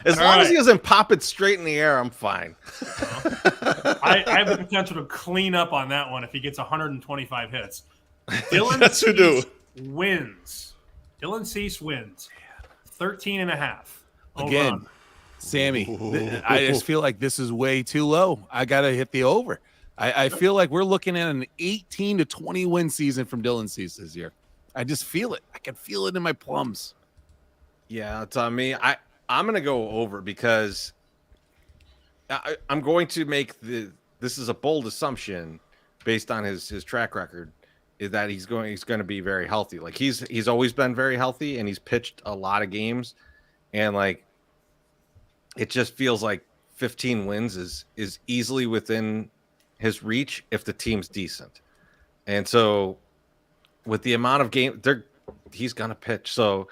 As long as he doesn't pop it straight in the air, I'm fine. I have the potential to clean up on that one if he gets 125 hits. Dylan Yes, you do. wins. Dylan Cease wins. 13.5. Again, Sammy, I just feel like this is way too low. I got to hit the over. I feel like we're looking at an 18 to 20 win season from Dylan Cease this year. I just feel it. I can feel it in my plums. Yeah, it's on me. I'm going to go over because I'm going to make this is a bold assumption based on his track record, is that he's going to be very healthy. Like he's always been very healthy, and he's pitched a lot of games, and like it just feels like 15 wins is easily within his reach if the team's decent. And so with the amount of game he's going to pitch. So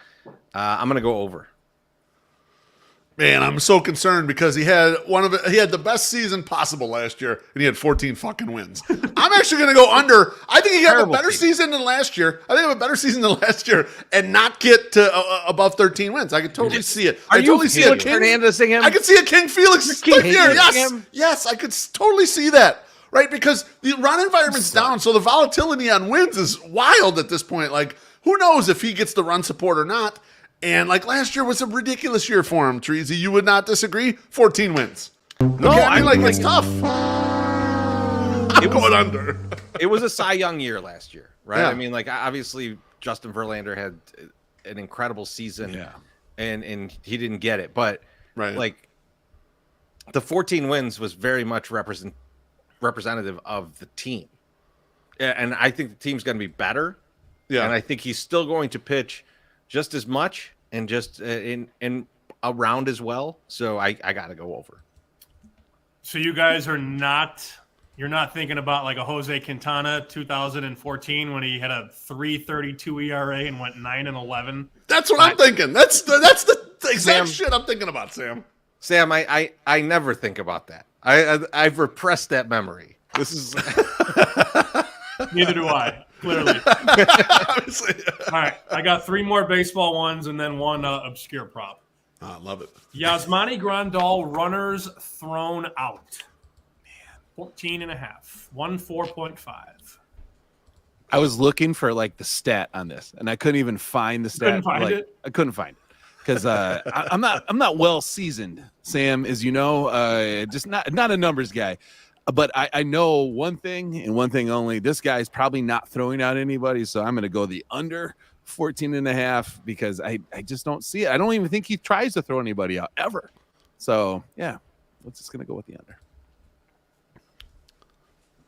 I'm going to go over. Man, I'm so concerned because he had the best season possible last year, and he had 14 fucking wins. I'm actually going to go under. I think he had a better season than last year. I think he had a better season than last year, and not get to above 13 wins. I can totally see it. Are I you totally see a King Fernandezing him? I can see a King Felix split here. him? Yes, I could totally see that. Right, because the run environment's down, so the volatility on wins is wild at this point. Like, who knows if he gets the run support or not? And like last year was a ridiculous year for him, Treasy. You would not disagree? 14 wins. No, okay, I mean, like it's tough. I'm going under. It was a Cy Young year last year, right? Yeah. I mean, like obviously Justin Verlander had an incredible season, and he didn't get it, but like the 14 wins was very much representative of the team, and I think the team's going to be better. Yeah, and I think he's still going to pitch just as much and just in around as well. So I got to go over. So you guys you're not thinking about like a Jose Quintana 2014 when he had a 3.32 ERA and went 9-11. That's what I'm thinking. That's the exact shit I'm thinking about, Sam. Sam, I never think about that. I've repressed that memory. This is Neither do I. Clearly. All right, I got 3 more baseball ones and then one obscure prop. I love it. Yasmani Grandal runners thrown out. 14.5. 4.5. I was looking for like the stat on this, and I couldn't even find the stat. Couldn't find it? I couldn't find it because I'm not well seasoned, Sam, as you know. Just not a numbers guy. But I know one thing and one thing only. This guy's probably not throwing out anybody, so I'm going to go the under 14.5 because I just don't see it. I don't even think he tries to throw anybody out ever. So, yeah, we're just going to go with the under.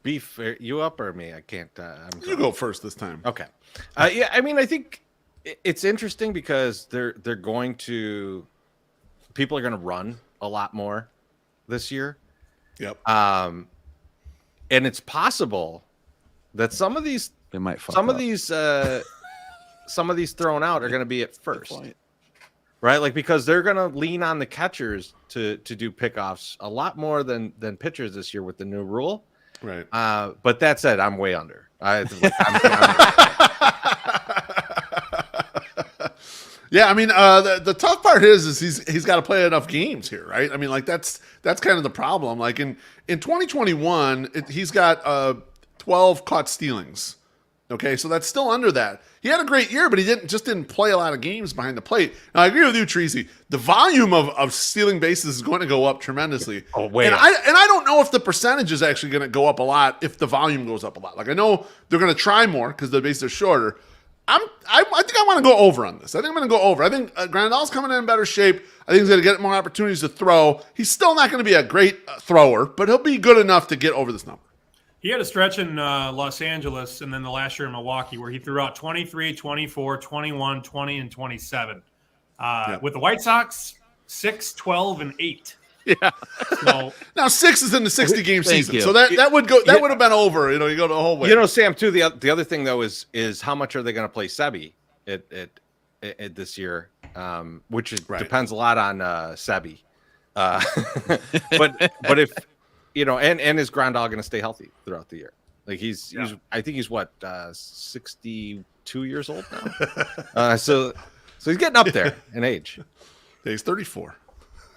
Beef, you up or me? I can't. You go first this time. Okay. Yeah, I mean, I think it's interesting because they're going to – people are going to run a lot more this year. Yep. And it's possible that some of these thrown out are going to be at first, right? Like because they're going to lean on the catchers to do pickoffs a lot more than pitchers this year with the new rule, right? But that said, I'm way under. Yeah, I mean, the tough part is he's got to play enough games here, right? I mean, like that's kind of the problem. Like in 2021, he's got 12 caught stealings. Okay, so that's still under that. He had a great year, but he didn't play a lot of games behind the plate. Now I agree with you, Treasy. The volume of stealing bases is going to go up tremendously. Oh, wait. And I don't know if the percentage is actually going to go up a lot if the volume goes up a lot. Like I know they're going to try more because the bases are shorter. I think I want to go over on this. I think I'm going to go over. I think Grandal's coming in better shape. I think he's going to get more opportunities to throw. He's still not going to be a great thrower, but he'll be good enough to get over this number. He had a stretch in Los Angeles and then the last year in Milwaukee where he threw out 23, 24, 21, 20, and 27. With the White Sox, 6, 12, and 8. Yeah. So, now 6 is in the 60-game season, so that would go. That would have been over. You know, you go the whole way. You know, Sam. Too. The other thing though is how much are they going to play Sebi at this year, which depends a lot on Sebi. But if you know, and is Grandal going to stay healthy throughout the year? Like he's I think he's what 62 years old now. So he's getting up there in age. Yeah, he's 34.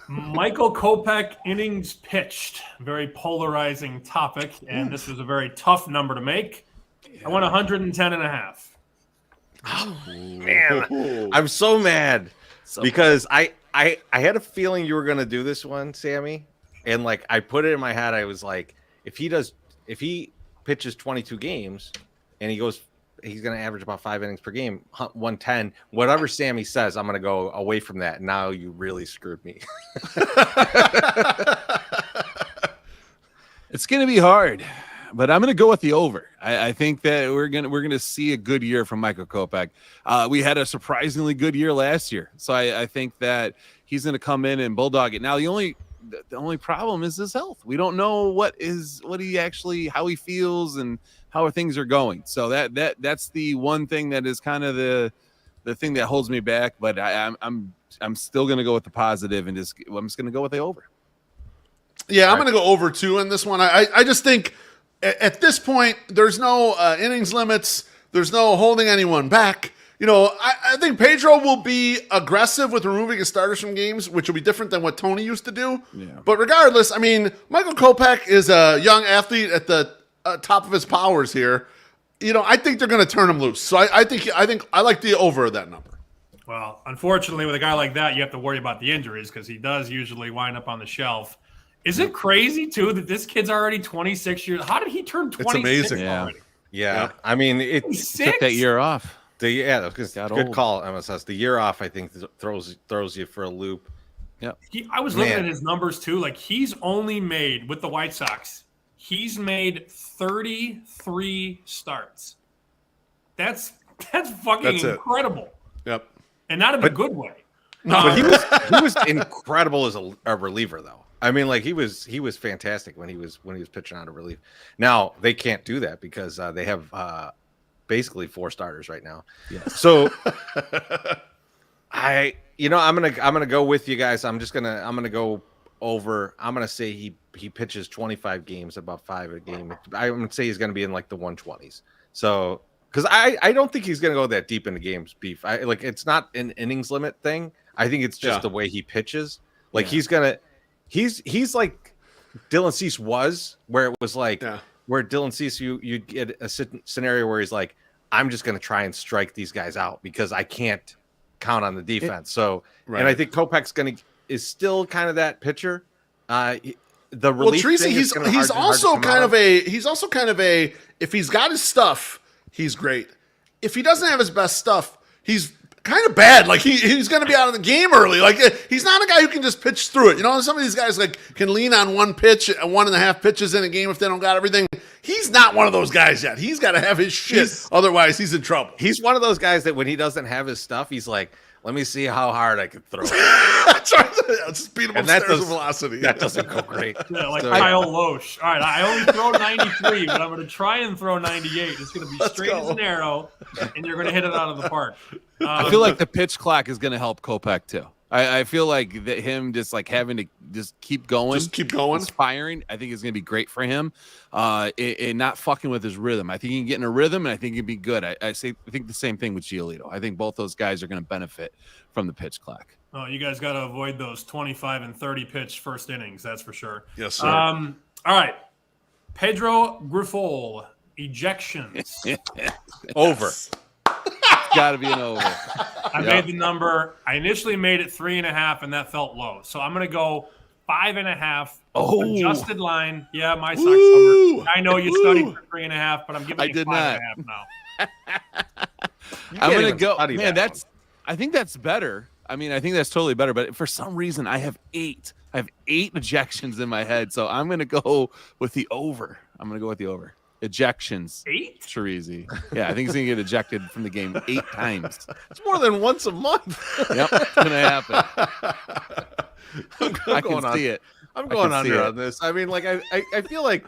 Michael Kopech innings pitched, very polarizing topic, and this was a very tough number to make. I went 110.5. Oh man, I'm so mad because I had a feeling you were going to do this one, Sammy, and like I put it in my head. I was like, if he pitches 22 games and he's going to average about 5 innings per game, 110. Whatever Sammy says, I'm going to go away from that. Now you really screwed me. It's going to be hard, but I'm going to go with the over. I think that we're going to see a good year from Michael Kopech. We had a surprisingly good year last year, so I think that he's going to come in and bulldog it. Now the only problem is his health. We don't know how he feels and how things are going. So that's the one thing that is kind of the thing that holds me back. But I'm still going to go with the positive and I'm just going to go with the over. Yeah, I'm going to go over too in this one. I just think at this point there's no innings limits. There's no holding anyone back. You know, I think Pedro will be aggressive with removing his starters from games, which will be different than what Tony used to do. Yeah. But regardless, I mean, Michael Kopech is a young athlete at the top of his powers here. You know, I think they're going to turn him loose. So I think I like the over of that number. Well, unfortunately, with a guy like that, you have to worry about the injuries because he does usually wind up on the shelf. Is it crazy, too, that this kid's already 26 years? How did he turn 26 It's amazing. already? Yeah. I mean, it took that year off. Good call, MSS. The year off, I think, throws you for a loop. Yeah. I was looking at his numbers, too. Like, he's only made, with the White Sox, he's made 33 starts. That's fucking incredible. Yep. And not in a good way. No, but he was incredible as a reliever, though. I mean, like he was fantastic when he was pitching out of relief. Now they can't do that because they have basically 4 starters right now. Yes. So I'm gonna go with you guys. I'm gonna go over. I'm gonna say he pitches 25 games, about 5 a game. I'm gonna say he's gonna be in like the 120s. So, because I don't think he's going to go that deep into games, Beef. It's not an innings limit thing. I think it's just the way he pitches. Like he's like Dylan Cease was, where it was like where Dylan Cease, you'd get a scenario where he's like, I'm just going to try and strike these guys out because I can't count on the defense. And I think Kopech's is still kind of that pitcher. The relief Treese, he's also kind of a if he's got his stuff, he's great. If he doesn't have his best stuff, he's kind of bad. Like he's going to be out of the game early. Like he's not a guy who can just pitch through it. You know, some of these guys like can lean on one pitch, 1.5 pitches in a game if they don't got everything. He's not one of those guys yet. He's got to have his shit. Otherwise, he's in trouble. He's one of those guys that when he doesn't have his stuff, he's like, let me see how hard I can throw. Just beat him upstairs with velocity. That doesn't go great. Yeah, like Kyle Loesch. All right, I only throw 93, but I'm going to try and throw 98. It's going to be straight as an arrow, and you're going to hit it out of the park. I feel like the pitch clock is going to help Kopech too. I feel like that him just like having to just keep going, inspiring. I think is going to be great for him. And not fucking with his rhythm. I think he can get in a rhythm, and I think he'd be good. I think the same thing with Giolito. I think both those guys are going to benefit from the pitch clock. Oh, you guys got to avoid those 25 and 30 pitch first innings. That's for sure. Yes, sir. All right, Pedro Grifol ejections. Over. Got to be an over. I made the number. I initially made it 3.5, and that felt low. So I'm going to go 5.5. Oh, adjusted line. Yeah, my Sox number. I know you studied for 3.5, but I'm giving you 5.5 now. I'm going to go. Man, I think that's better. I mean, I think that's totally better. But for some reason, I have 8. I have 8 ejections in my head, so I'm going to go with the over. Ejections. 8? Chirizi. Yeah, I think he's going to get ejected from the game 8 times. It's more than once a month. Yep, it's going to happen. I can see it. I'm going under on this. I mean, like, I feel like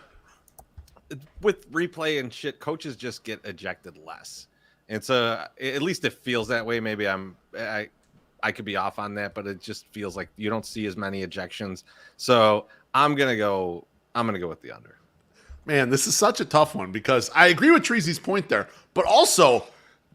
with replay and shit, coaches just get ejected less. And so at least it feels that way. Maybe I could be off on that, but it just feels like you don't see as many ejections. So I'm going to go with the under. Man, this is such a tough one because I agree with Treasy's point there, but also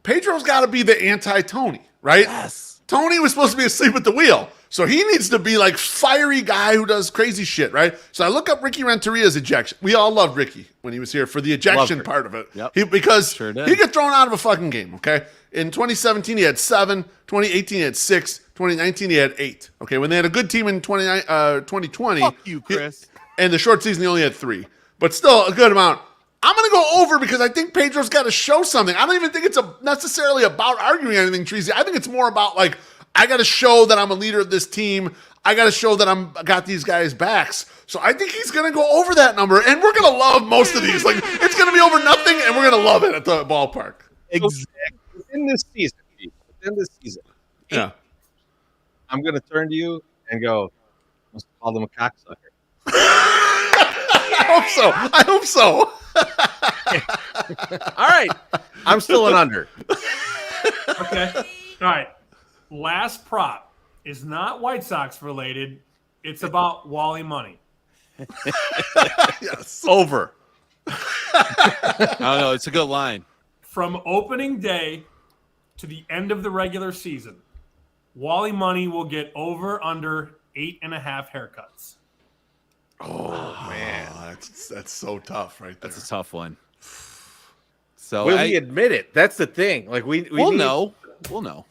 Pedro's got to be the anti-Tony, right? Yes. Tony was supposed to be asleep at the wheel, so he needs to be like fiery guy who does crazy shit, right? So I look up Ricky Renteria's ejection. We all loved Ricky when he was here for the ejection part of it, because he got thrown out of a fucking game. Okay, in 2017 he had 7, 2018 he had 6, 2019 he had 8. Okay, when they had a good team in 2020, fuck you, Chris, and the short season he only had 3. But still a good amount. I'm going to go over because I think Pedro's got to show something. I don't even think it's necessarily about arguing anything, Treasy. I think it's more about, like, I got to show that I'm a leader of this team. I got to show that I got these guys' backs. So I think he's going to go over that number, and we're going to love most of these. Like, it's going to be over nothing, and we're going to love it at the ballpark. Exactly. Within this season. Yeah. I'm going to turn to you and go, must call them a cocksucker. I hope so. All right. I'm still an under. Okay. All right. Last prop is not White Sox related. It's about Wally money. Yes. Over. I don't know. It's a good line. From opening day to the end of the regular season, Wally money will get over under 8.5 haircuts. Oh man, that's so tough, right there. That's a tough one. So will he admit it? That's the thing. Like we'll know. We'll know.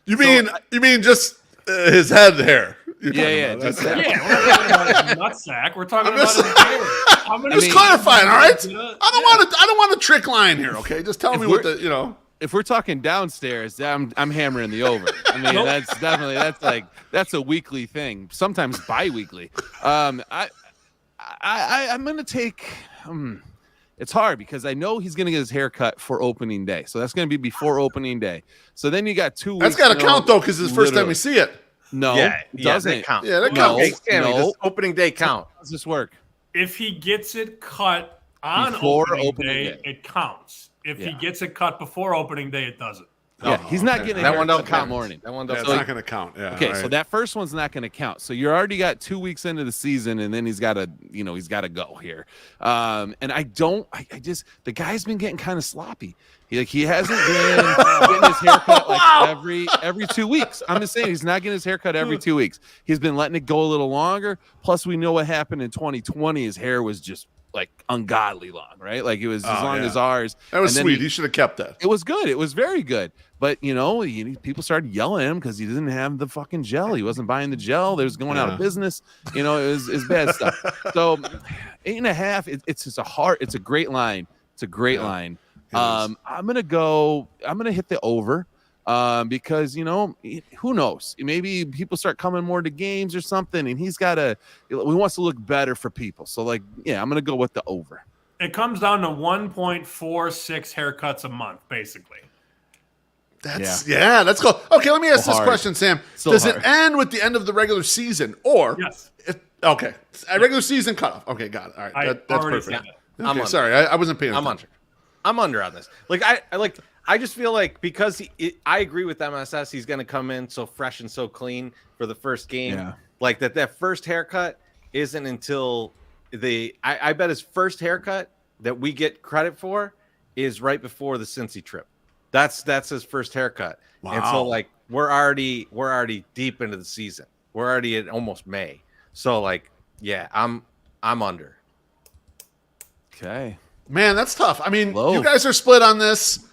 You mean just his head hair? Yeah. We're not talking about his nutsack. We're talking about his hair. I'm just clarifying. All right. I don't want a trick line here. Okay, just tell me what the If we're talking downstairs, I'm hammering the over. I mean, that's a weekly thing, sometimes bi-weekly. I'm gonna take. It's hard because I know he's gonna get his hair cut for opening day, so that's gonna be before opening day. So then you got 2 weeks. That's got to count though, because it's the first time we see it. No, it doesn't count. Yeah, that counts. Does opening day count? How does this work? If he gets it cut on Before opening day, day, it counts. If he gets it cut before opening day, it doesn't. Yeah, he's not getting that one don't count. Morning. That one That's don't not going to count. Yeah. Okay, right. so that first one's not going to count. So you're already got 2 weeks into the season, and then he's got to go here. And the guy's been getting kind of sloppy. He hasn't been getting his haircut like every 2 weeks. I'm just saying he's not getting his haircut every 2 weeks. He's been letting it go a little longer. Plus, we know what happened in 2020. His hair was just like ungodly long, right? Like it was as long as ours. That was sweet. He should have kept that. It was good. It was very good. But people started yelling at him because he didn't have the fucking gel. He wasn't buying the gel. They was going out of business. It was bad stuff. So 8.5. It's a great line. It's a great line. I'm gonna hit the over. Because who knows? Maybe people start coming more to games or something, and he wants to look better for people. So I'm gonna go with the over. It comes down to 1.46 haircuts a month, basically. Let's go. Okay, let me ask this question, Sam. Does it end with the end of the regular season, or yes? Okay, a regular season cutoff. Okay, got it. All right, that's perfect. Okay, sorry, I wasn't paying attention. I'm under on this. I just feel like because I agree with MSS, he's going to come in so fresh and so clean for the first game. Yeah. Like that first haircut isn't until I bet his first haircut that we get credit for is right before the Cincy trip. That's his first haircut. Wow. And so we're already deep into the season. We're already at almost May. So I'm under. Okay. Man, that's tough. I mean, you guys are split on this.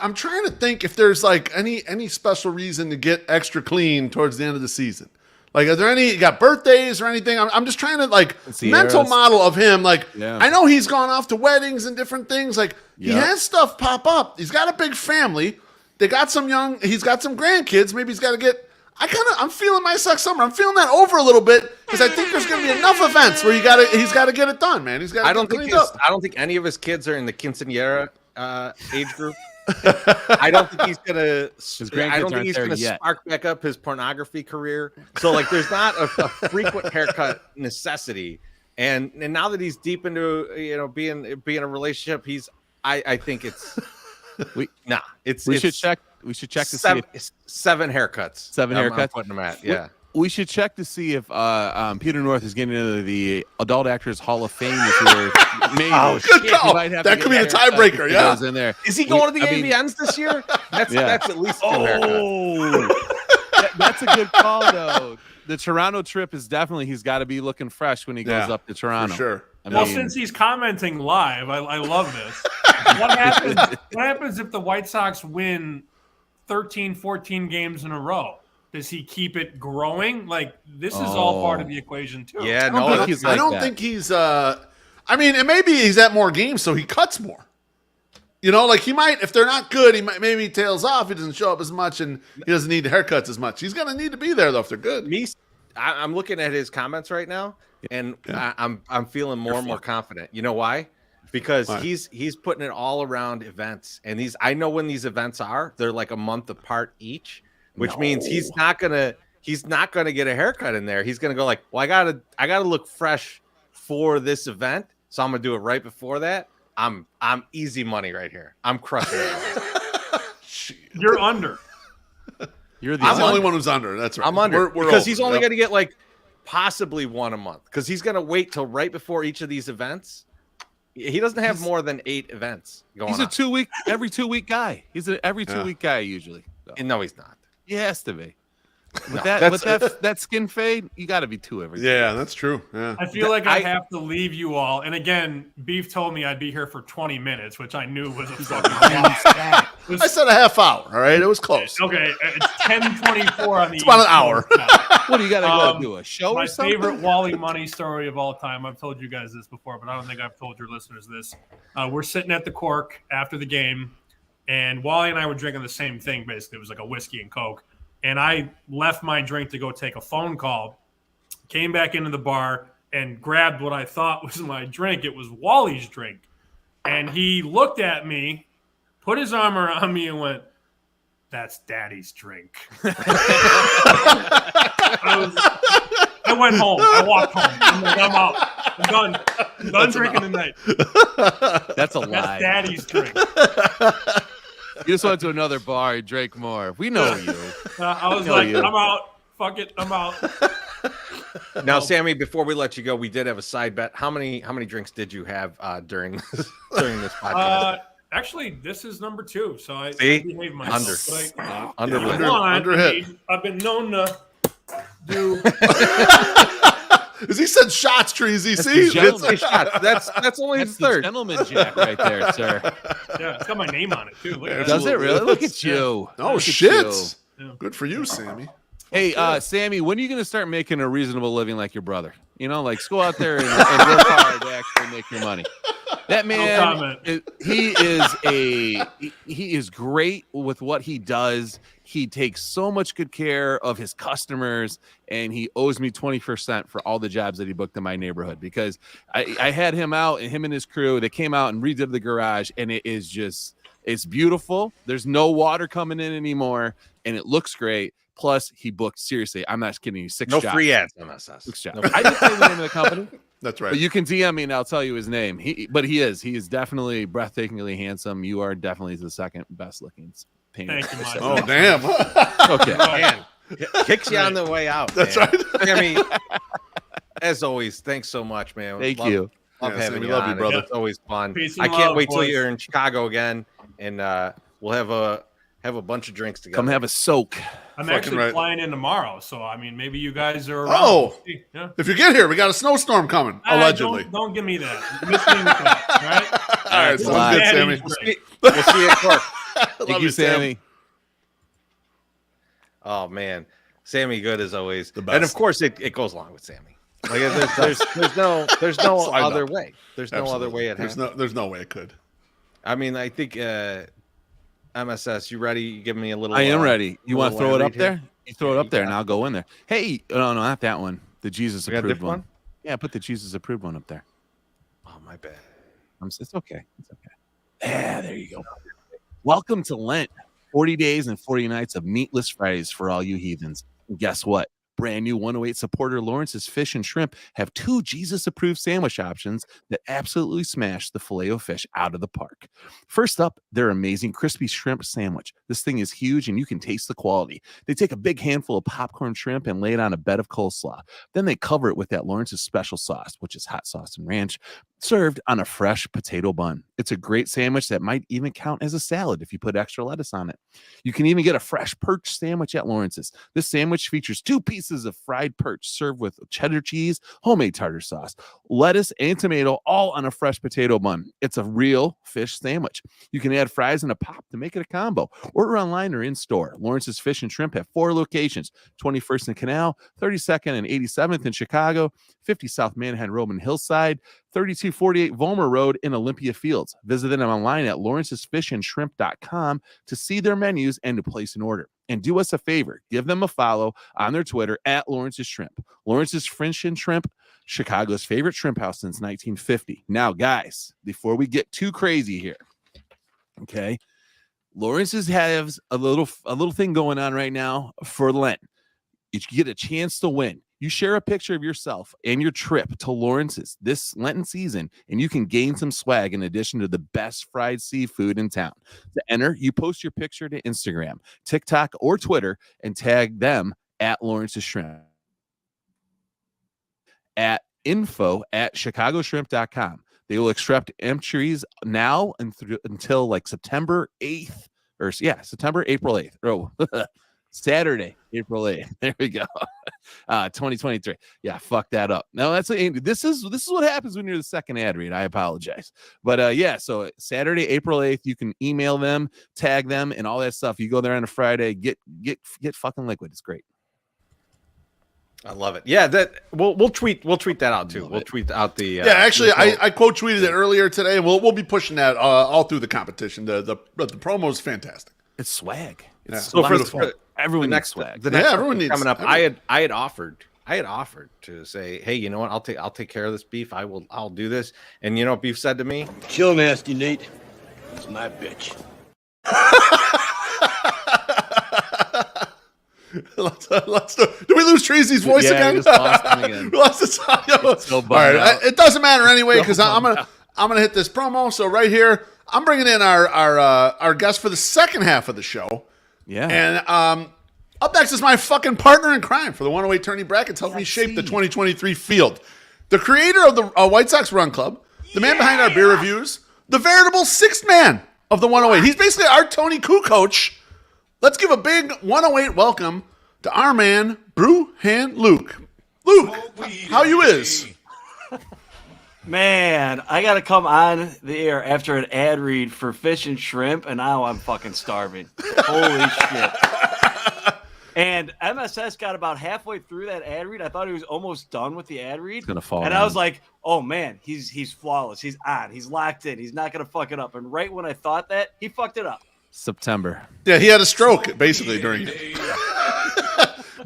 I'm trying to think if there's any special reason to get extra clean towards the end of the season. Are there any you got birthdays or anything? I'm just trying to mental model of him. I know he's gone off to weddings and different things. He has stuff pop up. He's got a big family. They got he's got some grandkids. Maybe he's got to get. I'm feeling my sex summer. I'm feeling that over a little bit because I think there's going to be enough events where he's got to get it done, man. He's got to get cleaned up. I don't think any of his kids are in the quinceañera age group. I don't think he's gonna. Spark back up his pornography career. So there's not a frequent haircut necessity. And now that he's deep into being a relationship, I think it's. We should check. We should check to see if 7 haircuts. 7 haircuts. I'm putting them at. Yeah. We should check to see if Peter North is getting into the Adult Actors Hall of Fame this year. Maybe. Good call. That could be a tiebreaker. Yeah. In there. Is he going to the AVNs this year? That's at least 2 haircuts. That's a good call, though. The Toronto trip is definitely he's got to be looking fresh when he goes up to Toronto. For sure. Since he's commenting live, I love this. What happens if the White Sox win 13, 14 games in a row? Does he keep it growing? This is all part of the equation too. Yeah, I don't think he's. And maybe he's at more games, so he cuts more. He might, if they're not good, maybe tails off. He doesn't show up as much, and he doesn't need haircuts as much. He's gonna need to be there though if they're good. I'm looking at his comments right now, and I'm feeling more and more confident. You know why? Because he's putting it all around events, and I know when these events are. They're a month apart each. Which means he's not gonna get a haircut in there. He's gonna go I gotta look fresh for this event, so I'm gonna do it right before that. I'm easy money right here. I'm crushing it. You're under. I'm the only one who's under. That's right. I'm under because he's only gonna get possibly 1 a month because he's gonna wait till right before each of these events. He doesn't have more than 8 events going on. He's every 2 week guy. He's an every 2 week guy usually. So. No, he's not. He has to be. With that skin fade, you got to be 2 every day. Yeah, that's true. Yeah. I feel like I have to leave you all. And again, Beef told me I'd be here for 20 minutes, which I knew was a fucking I said a half hour. All right, it was close. Okay, it's 10:24 on the. It's about an hour. What do you got to go do? A show or something? My favorite Wally Money story of all time. I've told you guys this before, but I don't think I've told your listeners this. We're sitting at the Cork after the game, and Wally and I were drinking the same thing. Basically, it was like a whiskey and Coke. And I left my drink to go take a phone call, came back into the bar and grabbed what I thought was my drink. It was Wally's drink. And he looked at me, put his arm around me and went, "That's Daddy's drink." I went home. I walked home. I'm out. I'm done. I'm done drinking tonight. That's a lie. That's Daddy's drink. You just went to another bar and drank more. We know you. I was like, I'm out. Fuck it, I'm out. Now, Sammy, before we let you go, we did have a side bet. How many drinks did you have during this podcast? Actually, this is number 2, so I behaved Under myself. hit. I've been known to do. As he said shots, Treasy. See, shots. That's only That's the third. Gentleman Jack right there, sir. Yeah, it's got my name on it too. Look at Does that. it really? Look at you. Oh, Look shit. at you. Good for you, Sammy. Hey, Sammy, when are you going to start making a reasonable living like your brother? You know, like go out there and work hard to actually make your money. That man, he is great with what he does. He takes so much good care of his customers, and he owes me 20% for all the jobs that he booked in my neighborhood because I had him out and him and his crew. They came out and redid the garage, and it's beautiful. There's no water coming in anymore, and it looks great. Plus, he booked, seriously, I'm not kidding you, 6 jobs. No free ads on us. I didn't say the name of the company. That's right. But you can DM me and I'll tell you his name. He is definitely breathtakingly handsome. You are definitely the second best looking painter. Thank you, Mike. Oh, damn. Okay. Man, kicks you on the way out. That's man. right. I mean, as always, thanks so much, man. Thank you. Love Yeah, having Sammy, you love on. you, brother. It's always fun. Peace I and can't love, wait till boys. you're in Chicago again, and we'll have a bunch of drinks together. Come have a soak. I'm Fucking actually right. flying in tomorrow, so I mean, maybe you guys are around. Oh. Yeah. If you get here, we got a snowstorm coming, allegedly. Don't give me that. Miss me with that, all right? All right, sounds good, Sammy. We'll see you at Cork. Thank you, Sammy. Oh man, Sammy, good as always. The best. And of course, it goes along with Sammy. Like there's no Slide other up. way. There's no other way it happens. There's no way it could. I mean, I think MSS, you ready? You give me a little. I am ready. You want to throw it up here? there? You throw it up there, and I'll go in there. Hey, no, not that one. The Jesus We got a approved different one. one? Yeah, put the Jesus approved one up there. Oh my bad. It's okay. It's okay. Yeah, there you go. Welcome to Lent. 40 days and 40 nights of meatless Fridays for all you heathens. And guess what? Brand new 108 supporter Lawrence's Fish and Shrimp have 2 Jesus-approved sandwich options that absolutely smash the Filet-O-Fish out of the park. First up, their amazing crispy shrimp sandwich. This thing is huge and you can taste the quality. They take a big handful of popcorn shrimp and lay it on a bed of coleslaw. Then they cover it with that Lawrence's special sauce, which is hot sauce and ranch, served on a fresh potato bun. It's a great sandwich that might even count as a salad if you put extra lettuce on it. You can even get a fresh perch sandwich at Lawrence's. This sandwich features 2 pieces of fried perch served with cheddar cheese, homemade tartar sauce, lettuce, and tomato, all on a fresh potato bun. It's a real fish sandwich. You can add fries and a pop to make it a combo. Order online or in store. Lawrence's Fish and Shrimp have 4 locations: 21st and Canal, 32nd and 87th in Chicago, 50 South Manhattan Road in Hillside, 3248 Vollmer Road in Olympia Fields. Visit them online at lawrencesfishandshrimp.com to see their menus and to place an order. And do us a favor, give them a follow on their Twitter at Lawrence's Shrimp. Lawrence's Fish and Shrimp, Chicago's favorite shrimp house since 1950. Now, guys, before we get too crazy here, okay, Lawrence's has a little thing going on right now for Lent. You get a chance to win. You share a picture of yourself and your trip to Lawrence's this Lenten season, and you can gain some swag in addition to the best fried seafood in town. To enter, you post your picture to Instagram, TikTok, or Twitter and tag them at Lawrence's Shrimp at info@chicagoshrimp.com. They will accept entries now and until like September 8th or September, April 8th. Oh, Saturday, April 8th. There we go. 2023. Yeah, fuck that up. No, this is what happens when you're the second ad read. I apologize. But so Saturday, April 8th, you can email them, tag them, and all that stuff. You go there on a Friday, get fucking liquid. It's great. I love it. Yeah, that we'll tweet that out too. We'll tweet out the actually I quote tweeted it earlier today. We'll be pushing that all through the competition. The promo is fantastic. It's swag. It's so beautiful. Everyone needs swag. The next everyone needs coming up. everyone. I had offered to say, hey, you know what? I'll take care of this beef. I'll do this. And you know what Beef said to me? Chill, nasty Nate. It's my bitch. Let's do. Did we lose Tracy's voice again? We just lost him again. We lost his audio. So all right, out. it doesn't matter anyway because I'm gonna hit this promo. So right here, I'm bringing in our guest for the second half of the show. Yeah. And up next is my fucking partner in crime for the 108 Tourney Brackets, helped me shape the 2023 field. The creator of the White Sox Run Club, the man behind our beer reviews, the veritable sixth man of the 108. He's basically our Tony Koo coach. Let's give a big 108 welcome to our man, Brewhand Luke. Luke, how you is? Man, I got to come on the air after an ad read for fish and shrimp, and now I'm fucking starving. Holy shit. And MSS got about halfway through that ad read. I thought he was almost done with the ad read. It's gonna fall. And down. I was like, oh, man, he's flawless. He's on. He's locked in. He's not going to fuck it up. And right when I thought that, he fucked it up. September. Yeah, he had a stroke, basically, during it.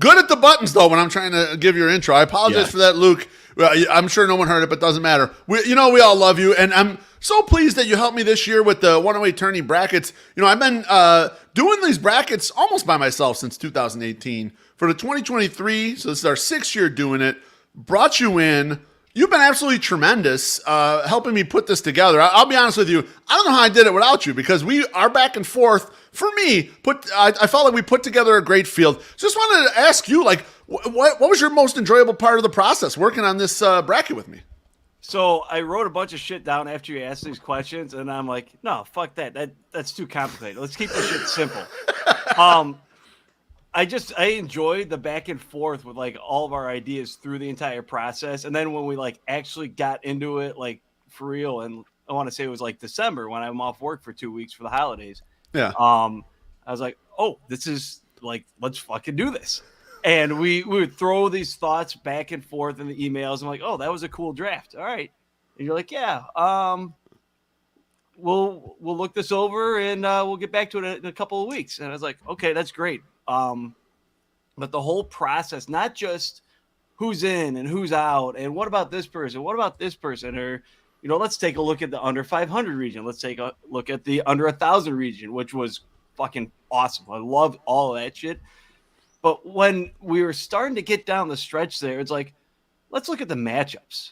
Good at the buttons, though, when I'm trying to give your intro. I apologize for that, Luke. Well, I'm sure no one heard it, but doesn't matter. We all love you, and I'm so pleased that you helped me this year with the 108 Tourney Brackets. I've been doing these brackets almost by myself since 2018. For the 2023, so this is our 6th year doing it, brought you in. You've been absolutely tremendous helping me put this together. I'll be honest with you. I don't know how I did it without you because our back and forth, for me, I felt like we put together a great field. Just wanted to ask you, like, what was your most enjoyable part of the process working on this bracket with me? So I wrote a bunch of shit down after you asked these questions, and I'm like, no, fuck that. That's too complicated. Let's keep this shit simple. I enjoyed the back and forth with like all of our ideas through the entire process. And then when we like actually got into it, like for real, and I want to say it was like December when I'm off work for 2 weeks for the holidays. Yeah. I was like, oh, this is like, let's fucking do this. And we would throw these thoughts back and forth in the emails. I'm like, oh, that was a cool draft. All right. And you're like, yeah, we'll look this over and we'll get back to it in a couple of weeks. And I was like, okay, that's great. But the whole process, not just who's in and who's out, and what about this person? What about this person? Or, let's take a look at the under 500 region. Let's take a look at the under 1,000 region, which was fucking awesome. I loved all of that shit. But when we were starting to get down the stretch there, it's like, let's look at the matchups.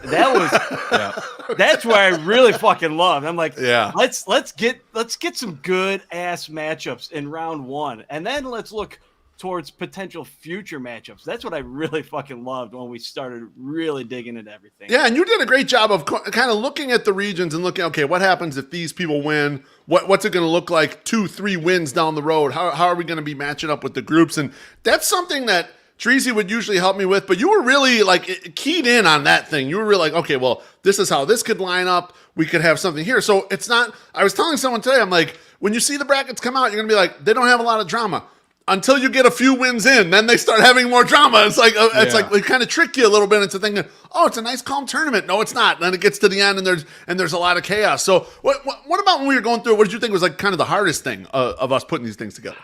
That was that's where I really fucking loved. I'm like, let's get some good ass matchups in round one, and then let's look towards potential future matchups. That's what I really fucking loved when we started really digging into everything. Yeah, and you did a great job of kind of looking at the regions and looking, okay, what happens if these people win? What's it going to look like 2-3 wins down the road? How are we going to be matching up with the groups? And that's something that Treasy would usually help me with, but you were really like keyed in on that thing. You were really like, okay, well, this is how this could line up. We could have something here. So it's not, I was telling someone today, I'm like, when you see the brackets come out, you're going to be like, they don't have a lot of drama until you get a few wins in. Then they start having more drama. It's like, like they kind of trick you a little bit into thinking, oh, it's a nice calm tournament. No, it's not. And then it gets to the end and there's a lot of chaos. So what about when we were going through it? What did you think was like kind of the hardest thing of us putting these things together?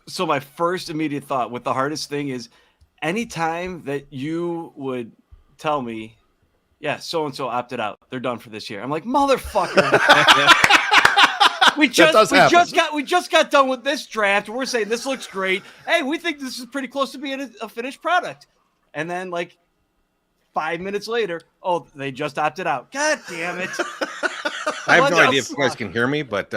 So my first immediate thought with the hardest thing is anytime that you would tell me, yeah, so-and-so opted out. They're done for this year. I'm like, motherfucker. we just got done with this draft. We're saying this looks great. Hey, we think this is pretty close to being a finished product. And then like 5 minutes later, oh, they just opted out. God damn it. I have no idea if you guys can hear me, but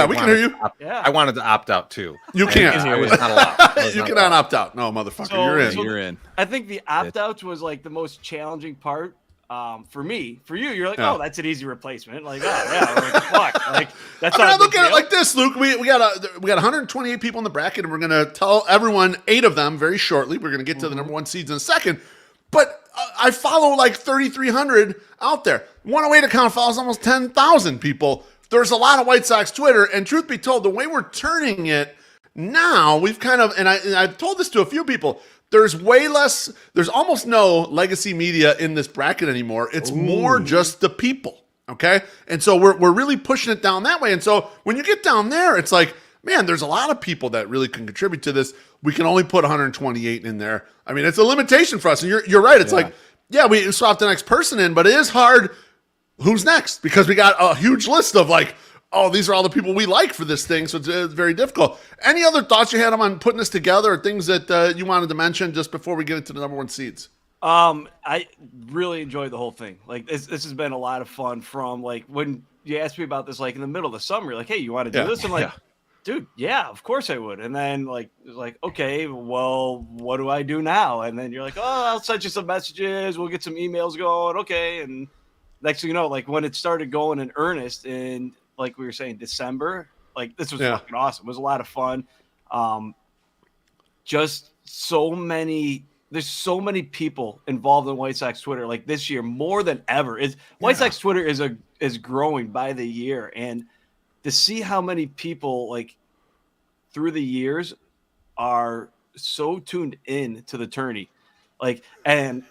we can hear you. I wanted to opt out too. You can't. I was not allowed. You cannot opt out. No, motherfucker, you're in. You're in. I think the opt-outs was like the most challenging part for me. For you, you're like, oh, that's an easy replacement. Like, oh yeah, like, fuck. Like that's. I look at it like this, Luke. We got 128 people in the bracket, and we're gonna tell everyone 8 of them very shortly. We're gonna get to the number 1 seeds in a second, but I follow like 3,300 out there. 108 account follows almost 10,000 people. There's a lot of White Sox Twitter, and truth be told, the way we're turning it now, we've kind of, and I've told this to a few people, there's almost no legacy media in this bracket anymore. It's more just the people, okay? And so we're really pushing it down that way. And so when you get down there, it's like, man, there's a lot of people that really can contribute to this. We can only put 128 in there. I mean, it's a limitation for us. And you're right. It's like, yeah, we swap the next person in, but it is hard. Who's next? Because we got a huge list of like, oh, these are all the people we like for this thing. So it's very difficult. Any other thoughts you had on putting this together or things that you wanted to mention just before we get into the number 1 seeds? I really enjoyed the whole thing. Like this has been a lot of fun from like when you asked me about this like in the middle of the summer. You're like, hey, you want to do this? I'm like, dude, yeah, of course I would. And then like, it's like, okay, well, what do I do now? And then you're like, oh, I'll send you some messages. We'll get some emails going. Okay. And next thing you know, like when it started going in earnest in, like we were saying, December, like this was fucking awesome. It was a lot of fun. Just there's so many people involved in White Sox Twitter, like this year more than ever. White Sox Twitter is growing by the year, and to see how many people like through the years are so tuned in to the tourney, like, and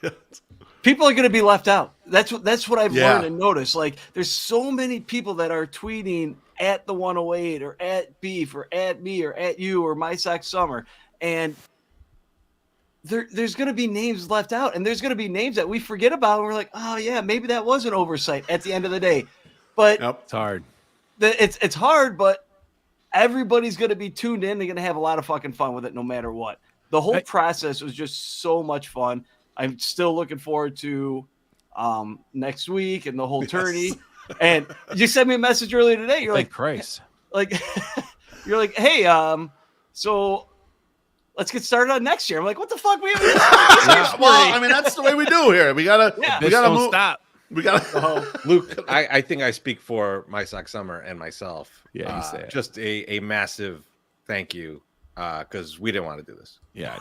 people are going to be left out. That's what I've learned and noticed. Like, there's so many people that are tweeting at the 108 or at Beef or at me or at you or My Sox Summer, and there's going to be names left out, and there's going to be names that we forget about, and we're like, oh yeah, maybe that was an oversight at the end of the day. But it's hard. It's hard, but everybody's going to be tuned in. They're going to have a lot of fucking fun with it no matter what. The whole process was just so much fun. I'm still looking forward to next week and the whole tourney. And you sent me a message earlier today. You're like, Christ. Like, you're like, hey, so let's get started on next year. I'm like, what the fuck? Well, I mean, that's the way we do here. We gotta move. Stop. We gotta. Luke, I think I speak for My Sox Summer and myself. Yeah, you say it. Just a massive thank you because we didn't want to do this. Yeah.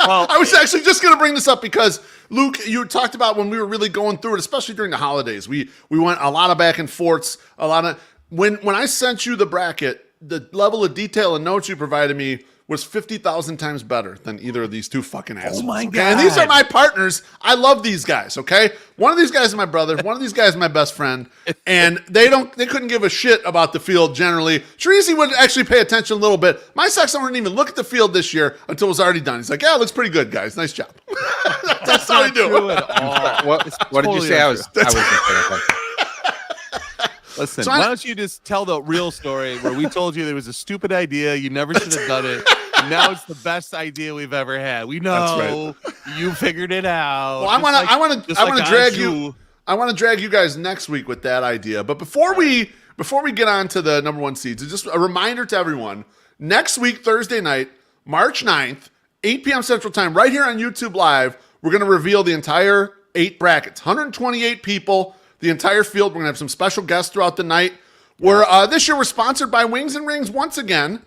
Well, I was actually just going to bring this up because, Luke, you talked about when we were really going through it, especially during the holidays. We went a lot of back and forths, a lot of when I sent you the bracket, the level of detail and notes you provided me was 50,000 times better than either of these two fucking assholes. Oh my God. Okay? And these are my partners. I love these guys, okay? One of these guys is my brother. One of these guys is my best friend. And they couldn't give a shit about the field generally. Treasy would actually pay attention a little bit. My Sox didn't even look at the field this year until it was already done. He's like, yeah, it looks pretty good, guys. Nice job. That's how we do it. What did you say? I was paying attention. Listen, why don't you just tell the real story where we told you there was a stupid idea, you never should have done it. Now it's the best idea we've ever had. We know you figured it out. Well, I want to drag you. I want to drag you guys next week with that idea. But before we get on to the number one seeds, just a reminder to everyone: next week, Thursday night, March 9th, 8 p.m. Central Time, right here on YouTube Live, we're going to reveal the entire 8 brackets, 128 people. The entire field. We're going to have some special guests throughout the night. This year we're sponsored by Wings and Rings once again.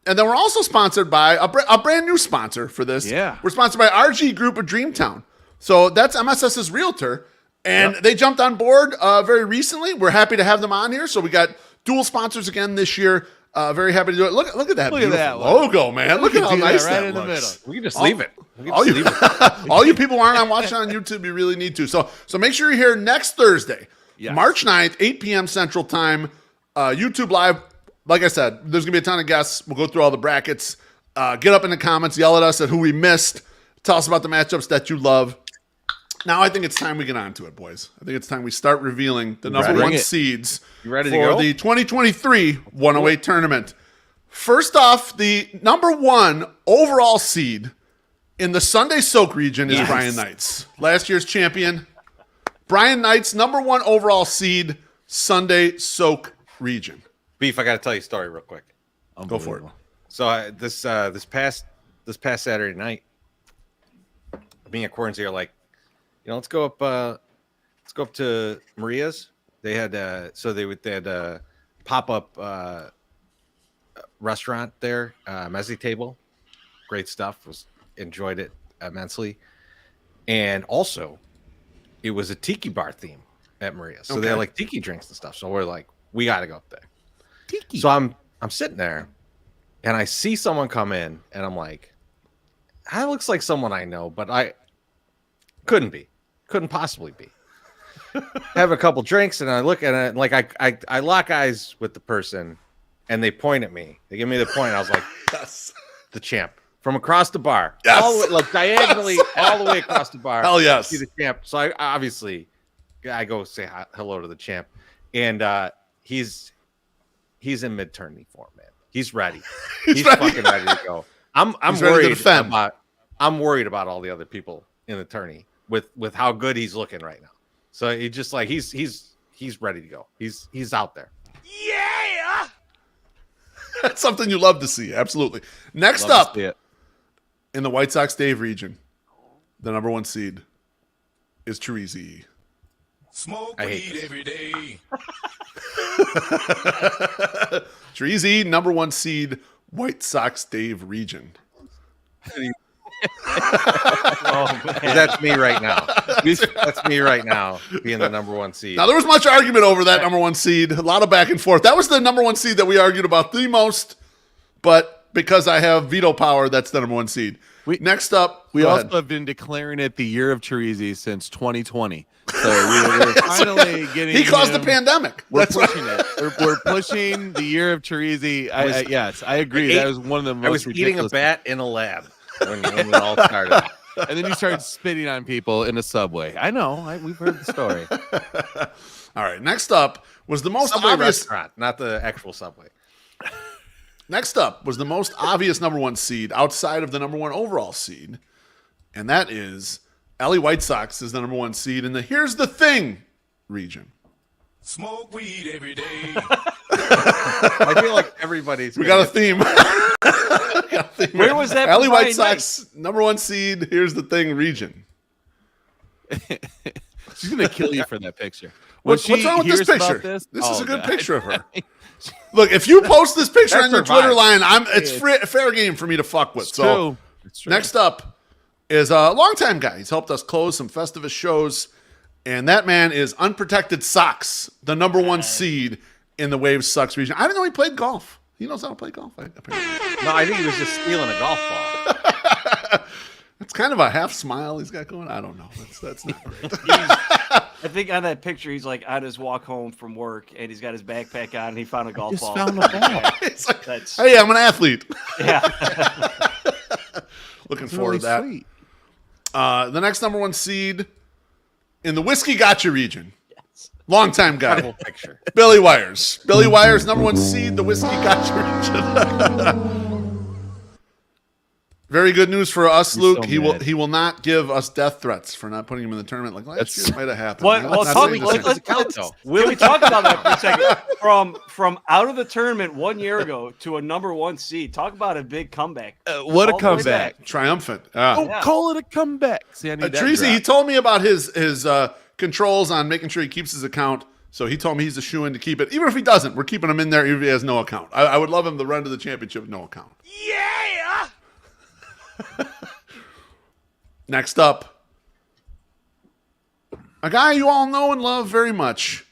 And then we're also sponsored by a brand new sponsor for this. Yeah. We're sponsored by RG Group of Dreamtown. So that's MSS's realtor. And they jumped on board very recently. We're happy to have them on here. So we got dual sponsors again this year. Very happy to do it. Look at that beautiful logo, man. Look at how nice that in looks. The middle. We can just leave it. All you people aren't watching on YouTube, you really need to. So make sure you're here next Thursday, March 9th, 8 p.m. Central Time, YouTube Live. Like I said, there's going to be a ton of guests. We'll go through all the brackets. Get up in the comments, yell at us at who we missed. Tell us about the matchups that you love. Now I think it's time we get on to it, boys. I think it's time we start revealing the number one seeds for the 2023 108 tournament. First off, the number one overall seed in the Sunday Soak region is Brian Knights. Last year's champion. Brian Knights, number one overall seed, Sunday Soak region. Beef, I got to tell you a story real quick. Go for it. So this past Saturday night, me and Corns here like, let's go up to Maria's. They had they had a pop-up restaurant there, mezzi table. Great stuff. Enjoyed it immensely. And also, it was a tiki bar theme at Maria's. So they had like tiki drinks and stuff. So we're like, we got to go up there. Tiki. So I'm sitting there and I see someone come in and I'm like, that looks like someone I know, but I couldn't possibly be. Have a couple drinks and I look at it like I lock eyes with the person and they point at me. They give me the point. I was like, yes, the champ from across the bar, yes, all the way, like diagonally, all the way across the bar. Hell yes, see the champ. So I go say hello to the champ, and he's in mid-tourney form, man. He's ready. He's ready. Fucking ready to go. I'm worried about all the other people in the tourney with how good he's looking right now. So he just like he's he's ready to go. He's out there. Yeah, that's something you love to see. Absolutely. Next up in the White Sox Dave region, the number 1 seed is Treasy. Smoke weed every day. Treasy, number 1 seed, White Sox Dave region. That's me right now. That's me right now, being the number 1 seed. Now, there was much argument over that number 1 seed, a lot of back and forth. That was the number 1 seed that we argued about the most, but because I have veto power, that's the number 1 seed. Next up, we also have been declaring it the year of Treasy since 2020. So we're finally getting. He caused the pandemic. We're pushing it. We're pushing the year of Treasy. Yes, I agree. That was one of the most. I was eating a bat in a lab when it all started. And then you started spitting on people in a subway. I know. We've heard the story. All right. Next up was the most Subway obvious restaurant, not the actual Subway. Next up was the most obvious number 1 seed outside of the number 1 overall seed, and that is LA White Sox is the number 1 seed in the Here's the Thing region. Smoke weed every day. I feel like everybody's. We got a theme. Where was that? LA White Sox number 1 seed. Here's the Thing region. She's gonna kill you for that picture. What's wrong with this picture? This is a good picture of her. Look, if you post this picture on your Twitter line, it's fair game for me to fuck with. So next up is a longtime guy. He's helped us close some Festivus shows, and that man is Unprotected Sox, the number 1 seed in the Waves Sox region. I didn't know he played golf. He knows how to play golf, apparently. No, I think he was just stealing a golf ball. It's kind of a half smile he's got going. I don't know. That's not great. I think on that picture, he's like on his walk home from work, and he's got his backpack on, and he found a golf ball. Found a ball. It's like, hey, I'm an athlete. Yeah. Looking forward to that. Sweet. The next number 1 seed in the Whiskey Gotcha region. Yes. Longtime guy. Incredible picture. Billy Wires. Billy Wires, number 1 seed, the Whiskey Gotcha region. Very good news for us, Luke. So he will not give us death threats for not putting him in the tournament like last year. It might have happened. Can we talk about that for a second? From out of the tournament 1 year ago to a number 1 seed. Talk about a big comeback. What a comeback! Triumphant. Call it a comeback. See, I need that Treasy, he drop. told me about his controls on making sure he keeps his account. So he told me he's a shoo-in to keep it. Even if he doesn't, we're keeping him in there even if he has no account. I would love him to run to the championship with no account. Yeah. Next up, a guy you all know and love very much.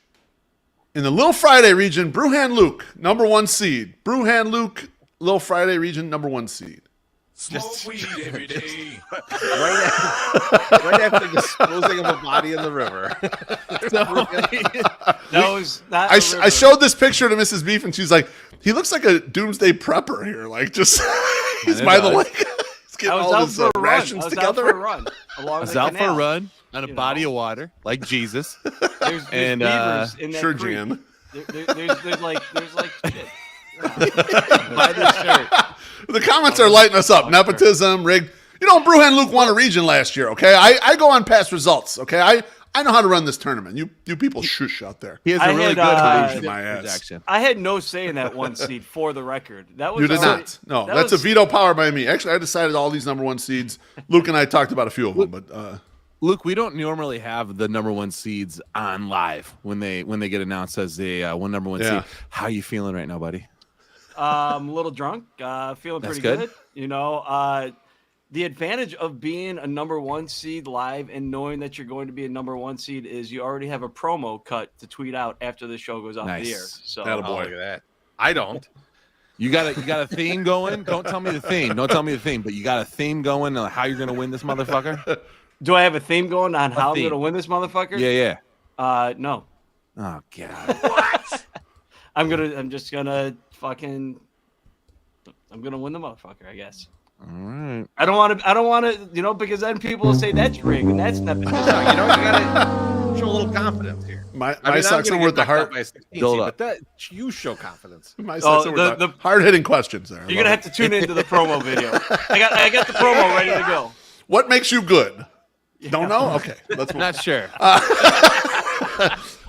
In the Lil Friday region, Brewhan Luke, number 1 seed. Brewhan Luke, Lil Friday region, number 1 seed. Smoke weed every day. right after disposing of a body in the river. I showed this picture to Mrs. Beef, and she's like, he looks like a doomsday prepper here. Like, just, he's by the lake. Get all his rations together. I was out for a run on a body of water, like Jesus. There's beavers in that sure, creek. Jan. There's like shit. Buy this shirt. The comments are lighting us up. Nepotism, rigged. You know, Brewhan Luke won a region last year. Okay, I go on past results. Okay, I know how to run this tournament. You people shush out there. He has a really good projection. I had no say in that 1 seed for the record. That was you did not. No, that's a veto power by me. Actually, I decided all these number 1 seeds. Luke and I talked about a few of them, but Luke, we don't normally have the number 1 seeds on live when they get announced as the number 1 seed. How are you feeling right now, buddy? I'm a little drunk. Feeling pretty good. You know, the advantage of being a number 1 seed live and knowing that you're going to be a number 1 seed is you already have a promo cut to tweet out after the show goes off the air. So look at that. I don't. You got a theme going? Don't tell me the theme. But you got a theme going on how you're going to win this motherfucker? Do I have a theme going on how I'm going to win this motherfucker? Yeah. No. Oh God. What? I'm gonna win the motherfucker, I guess. All right. I don't want to, because then people will say that's rigged and that's nepotism. You gotta show a little confidence here. My Sox are worth the heart. But you show confidence. My Sox are worth the hard-hitting questions there. You're gonna have to tune into the promo video. I got the promo ready to go. What makes you good? Yeah. Don't know? Okay. Let's move. Not sure.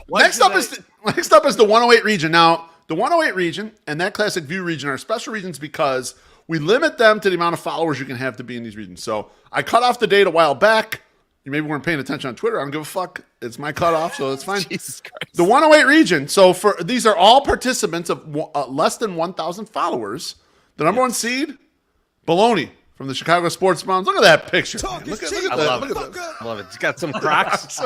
Next up is the 108 region. Now, the 108 region and that classic view region are special regions because we limit them to the amount of followers you can have to be in these regions. So I cut off the date a while back. You maybe weren't paying attention on Twitter. I don't give a fuck. It's my cutoff, so it's fine. Jesus Christ. The 108 region. So these are all participants of less than 1,000 followers. The number one seed, Baloney from the Chicago Sports Mounds. Look at that picture. Man. Look at that. love Look it. at that. I love it. It's got some Crocs.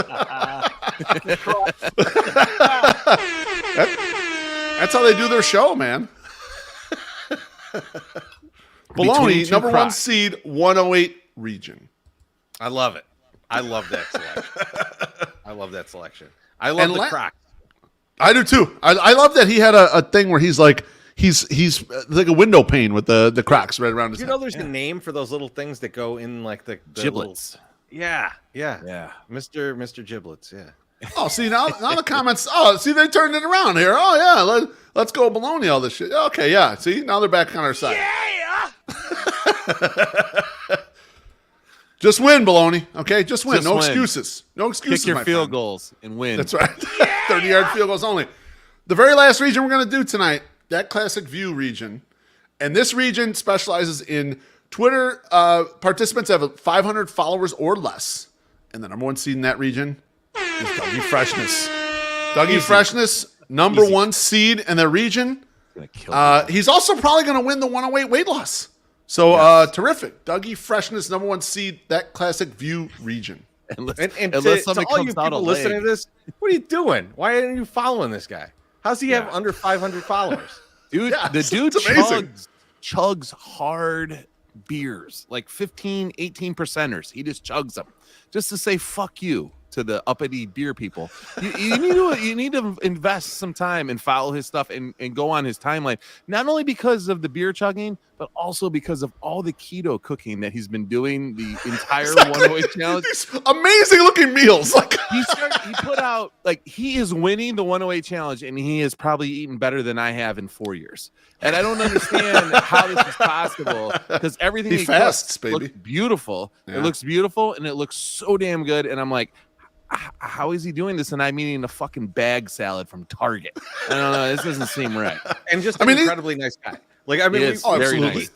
That's how they do their show, man. Baloney, number one seed, 108 region. I love it. I love that selection. I love the Crocs. I do too. I love that he had a thing where he's like like a window pane with the Crocs right around his head. You know, there's a name for those little things that go in like the giblets. Yeah. Mr. Giblets. Yeah. Oh, see now the comments. Oh, see they turned it around here. Oh yeah, let's go Baloney all this shit. Okay, yeah. See now they're back on our side. Yeah. Just win, Baloney. Okay, just win. No excuses. No excuses. Kick your field goals and win. That's right. 30-yard field goals only. The very last region we're going to do tonight, that classic view region, and this region specializes in Twitter participants have 500 followers or less, and the number one seed in that region is Dougie Freshness. Dougie Freshness, number one seed in the region. He's also probably going to win the 108 weight loss. So terrific. Dougie Freshness, number one seed, that classic view region. And to all you people listening to this, what are you doing? Why aren't you following this guy? How's he have under 500 followers? Dude, the dude chugs hard beers, like 15, 18 percenters. He just chugs them just to say fuck you to the uppity beer people. You need to invest some time and follow his stuff and go on his timeline, not only because of the beer chugging, but also because of all the keto cooking that he's been doing the entire 108 challenge. These amazing looking meals. Like he put out, like, he is winning the 108 challenge and he has probably eaten better than I have in 4 years. And I don't understand how this is possible, because everything he fasts, baby. Looks beautiful. Yeah. It looks beautiful and it looks so damn good. And I'm like, how is he doing this? And I'm eating a fucking bag salad from Target. I don't know. This doesn't seem right. And just an incredibly nice guy. Like, I mean, very nice.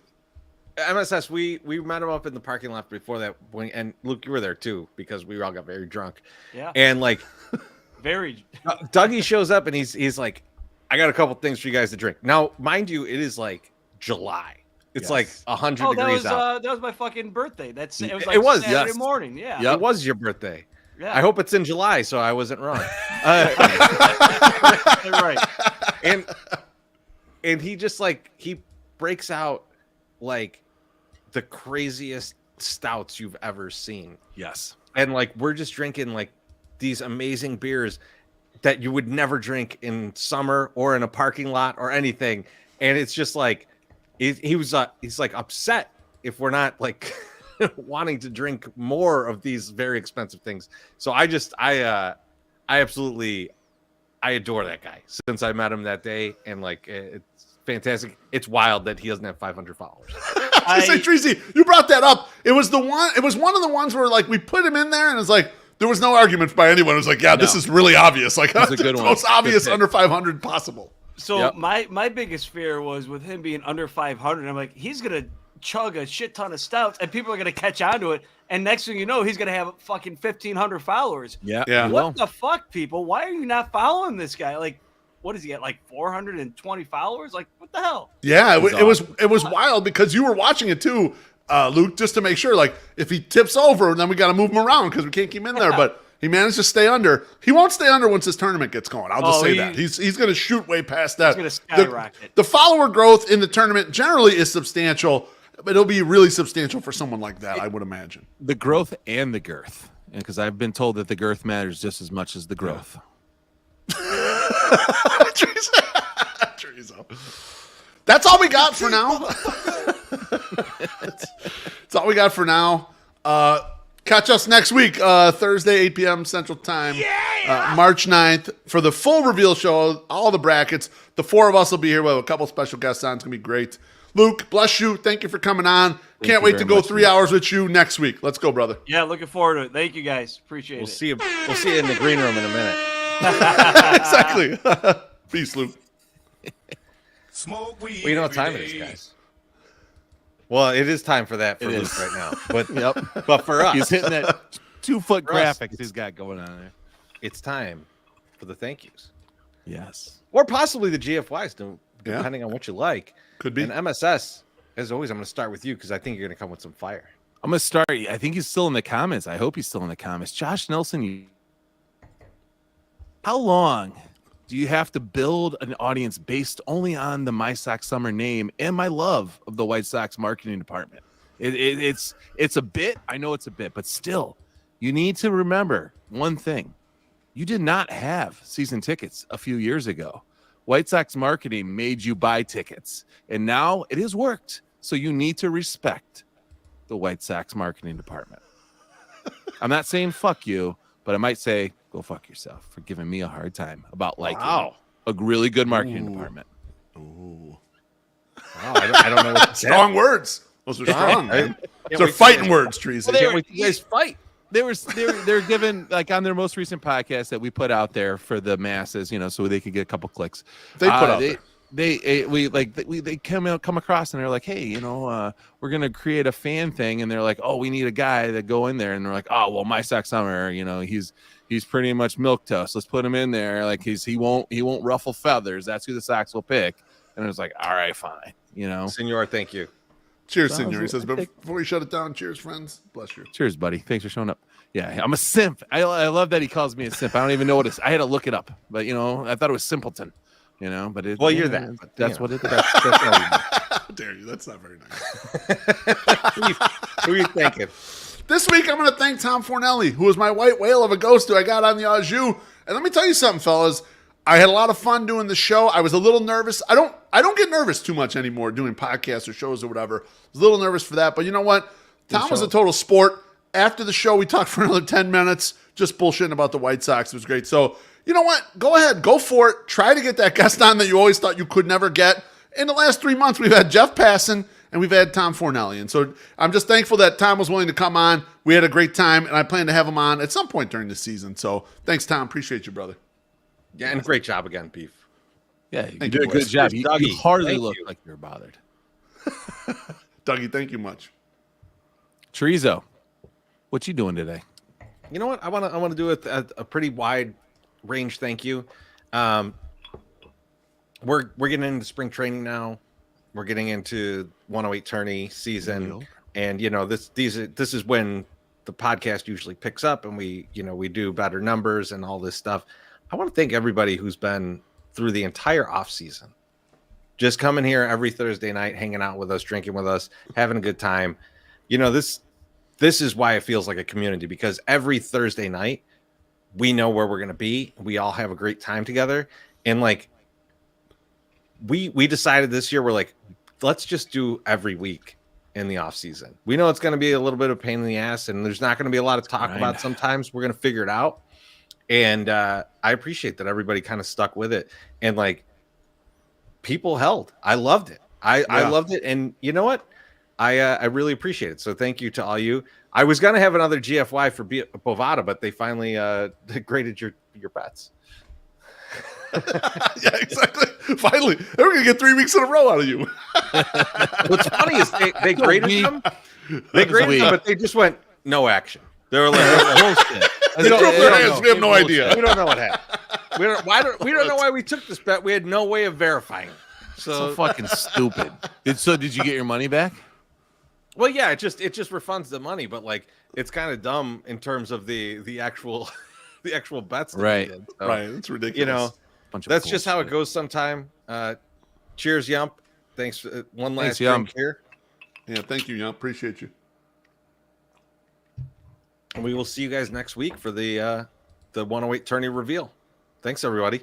MSS, we met him up in the parking lot before that. And Luke, you were there too, because we all got very drunk. Yeah. And like, very. Dougie shows up and he's like, I got a couple things for you guys to drink. Now, mind you, it is like July. It's like 100 degrees out. That was my fucking birthday. It was Saturday morning. Yeah. Yep. It was your birthday. Yeah. I hope it's in July, so I wasn't wrong. Right. And he just he breaks out like the craziest stouts you've ever seen. Yes. And like we're just drinking like these amazing beers that you would never drink in summer or in a parking lot or anything. And it's just like he's like upset if we're not like wanting to drink more of these very expensive things. So I absolutely adore that guy since I met him that day, and like it's fantastic. It's wild that he doesn't have 500 followers. I say, Tracy, you brought that up. It was one of the ones where like we put him in there and it's like there was no argument by anyone. It was like, yeah, this is really obvious. Like it's the most obvious under 500 possible. So my biggest fear was with him being under 500. I'm like, he's gonna chug a shit ton of stouts and people are going to catch on to it, and next thing you know he's going to have fucking 1,500 followers. What the fuck, people? Why are you not following this guy? Like, what does he get, like 420 followers? Like, what the hell? Yeah, it was wild because you were watching it too, Luke, just to make sure, like, if he tips over, then we got to move him around because we can't keep him in there. But he managed to stay under. He won't stay under once this tournament gets going. I'll just say that. He's going to shoot way past that. He's going to skyrocket. The follower growth in the tournament generally is substantial, but it'll be really substantial for someone like that, I would imagine. The growth and the girth, because I've been told that the girth matters just as much as the growth. That's all we got for now. That's all we got for now. Catch us next week, Thursday, 8 p.m. Central Time, March 9th, for the full reveal show, all the brackets. The four of us will be here. We'll have a couple special guests on. It's going to be great. Luke, bless you. Thank you for coming on. Can't wait to go 3 hours with you next week. Let's go, brother. Yeah, looking forward to it. Thank you, guys. Appreciate it. We'll see you in the green room in a minute. Exactly. Peace, Luke. Smoke weed. Well, you know what time it is, guys. Well, it is time for that for It Luke is. right now. But Yep. but for us, He's hitting that 2-foot For us, graphics he's got going on there. it's time for the thank yous. Yes. Or possibly the GFYs, Yeah. depending on what you like. Could be. And MSS, as always, I'm going to start with you because I think you're going to come with some fire. I'm going to start. I think he's still in the comments. I hope he's still in the comments. Josh Nelson, how long do you have to build an audience based only on the My Sox Summer name and my love of the White Sox marketing department? It's a bit. I know it's a bit, but still, you need to remember one thing. You did not have season tickets a few years ago. White Sox marketing made you buy tickets, and now it has worked. So you need to respect the White Sox marketing department. I'm not saying fuck you, but I might say go fuck yourself for giving me a hard time about liking a really good marketing department. Ooh. Wow, I don't know what Strong words. Those are strong, man. Those are fighting words, Trees. You guys fight. They're given, like, on their most recent podcast that we put out there for the masses, so they could get a couple clicks. They put out there. They come across and they're like, hey, we're gonna create a fan thing, and they're like, oh, we need a guy to go in there, and they're like, oh, well, My Sox Summer, he's pretty much milquetoast. Let's put him in there. Like he won't ruffle feathers. That's who the Sox will pick. And it was like, all right, fine. Senor, thank you. Cheers, Senor. He says, before you shut it down, cheers, friends. Bless you. Cheers, buddy. Thanks for showing up. Yeah, I'm a simp. I love that he calls me a simp. I don't even know what it is. I had to look it up, but I thought it was simpleton. But it, well, you're that. But, that's what it is. That's all you know. How dare you? That's not very nice. Who are you thanking? This week, I'm going to thank Tom Fornelli, who was my white whale of a ghost who I got on the au jus. And let me tell you something, fellas. I had a lot of fun doing the show. I was a little nervous. I don't get nervous too much anymore doing podcasts or shows or whatever. I was a little nervous for that. But you know what? Tom was a total sport. After the show, we talked for another 10 minutes, just bullshitting about the White Sox. It was great. So, you know what? Go ahead. Go for it. Try to get that guest on that you always thought you could never get. In the last 3 months, we've had Jeff Passan and we've had Tom Fornelli. And so I'm just thankful that Tom was willing to come on. We had a great time, and I plan to have him on at some point during the season. So thanks, Tom. Appreciate you, brother. Yeah, and great job again, Beef. Yeah, you did a good job. You hardly look like you're bothered. Dougie, thank you much. Chorizo, what you doing today? You know what? I want to do a pretty wide range thank you. We're getting into spring training now. We're getting into 108 tourney season, and this is when the podcast usually picks up, and we do better numbers and all this stuff. I want to thank everybody who's been through the entire off season, just coming here every Thursday night, hanging out with us, drinking with us, having a good time. This is why it feels like a community, because every Thursday night we know where we're going to be. We all have a great time together. And we decided this year, we're like, let's just do every week in the off season. We know it's going to be a little bit of a pain in the ass, and there's not going to be a lot of talk about sometimes. We're going to figure it out. And I appreciate that everybody kind of stuck with it, and people held. I loved it. I loved it. And you know what? I really appreciate it. So thank you to all you. I was going to have another GFY for Bovada, but they finally graded your bets. Yeah, exactly. Finally, we're going to get 3 weeks in a row out of you. What's funny is they graded them. They graded them, but they just went no action. They were like, bullshit. We have no idea. We don't know what happened. We don't know why we took this bet. We had no way of verifying. So fucking stupid. Did you get your money back? Well, yeah, it just refunds the money, but it's kind of dumb in terms of the actual bets. That right. we did. So, right. It's ridiculous. That's just how it goes sometime. Cheers, Yump. Thanks for one last drink here. Yeah, thank you, Yump. Appreciate you. And we will see you guys next week for the 108 tourney reveal. Thanks, everybody.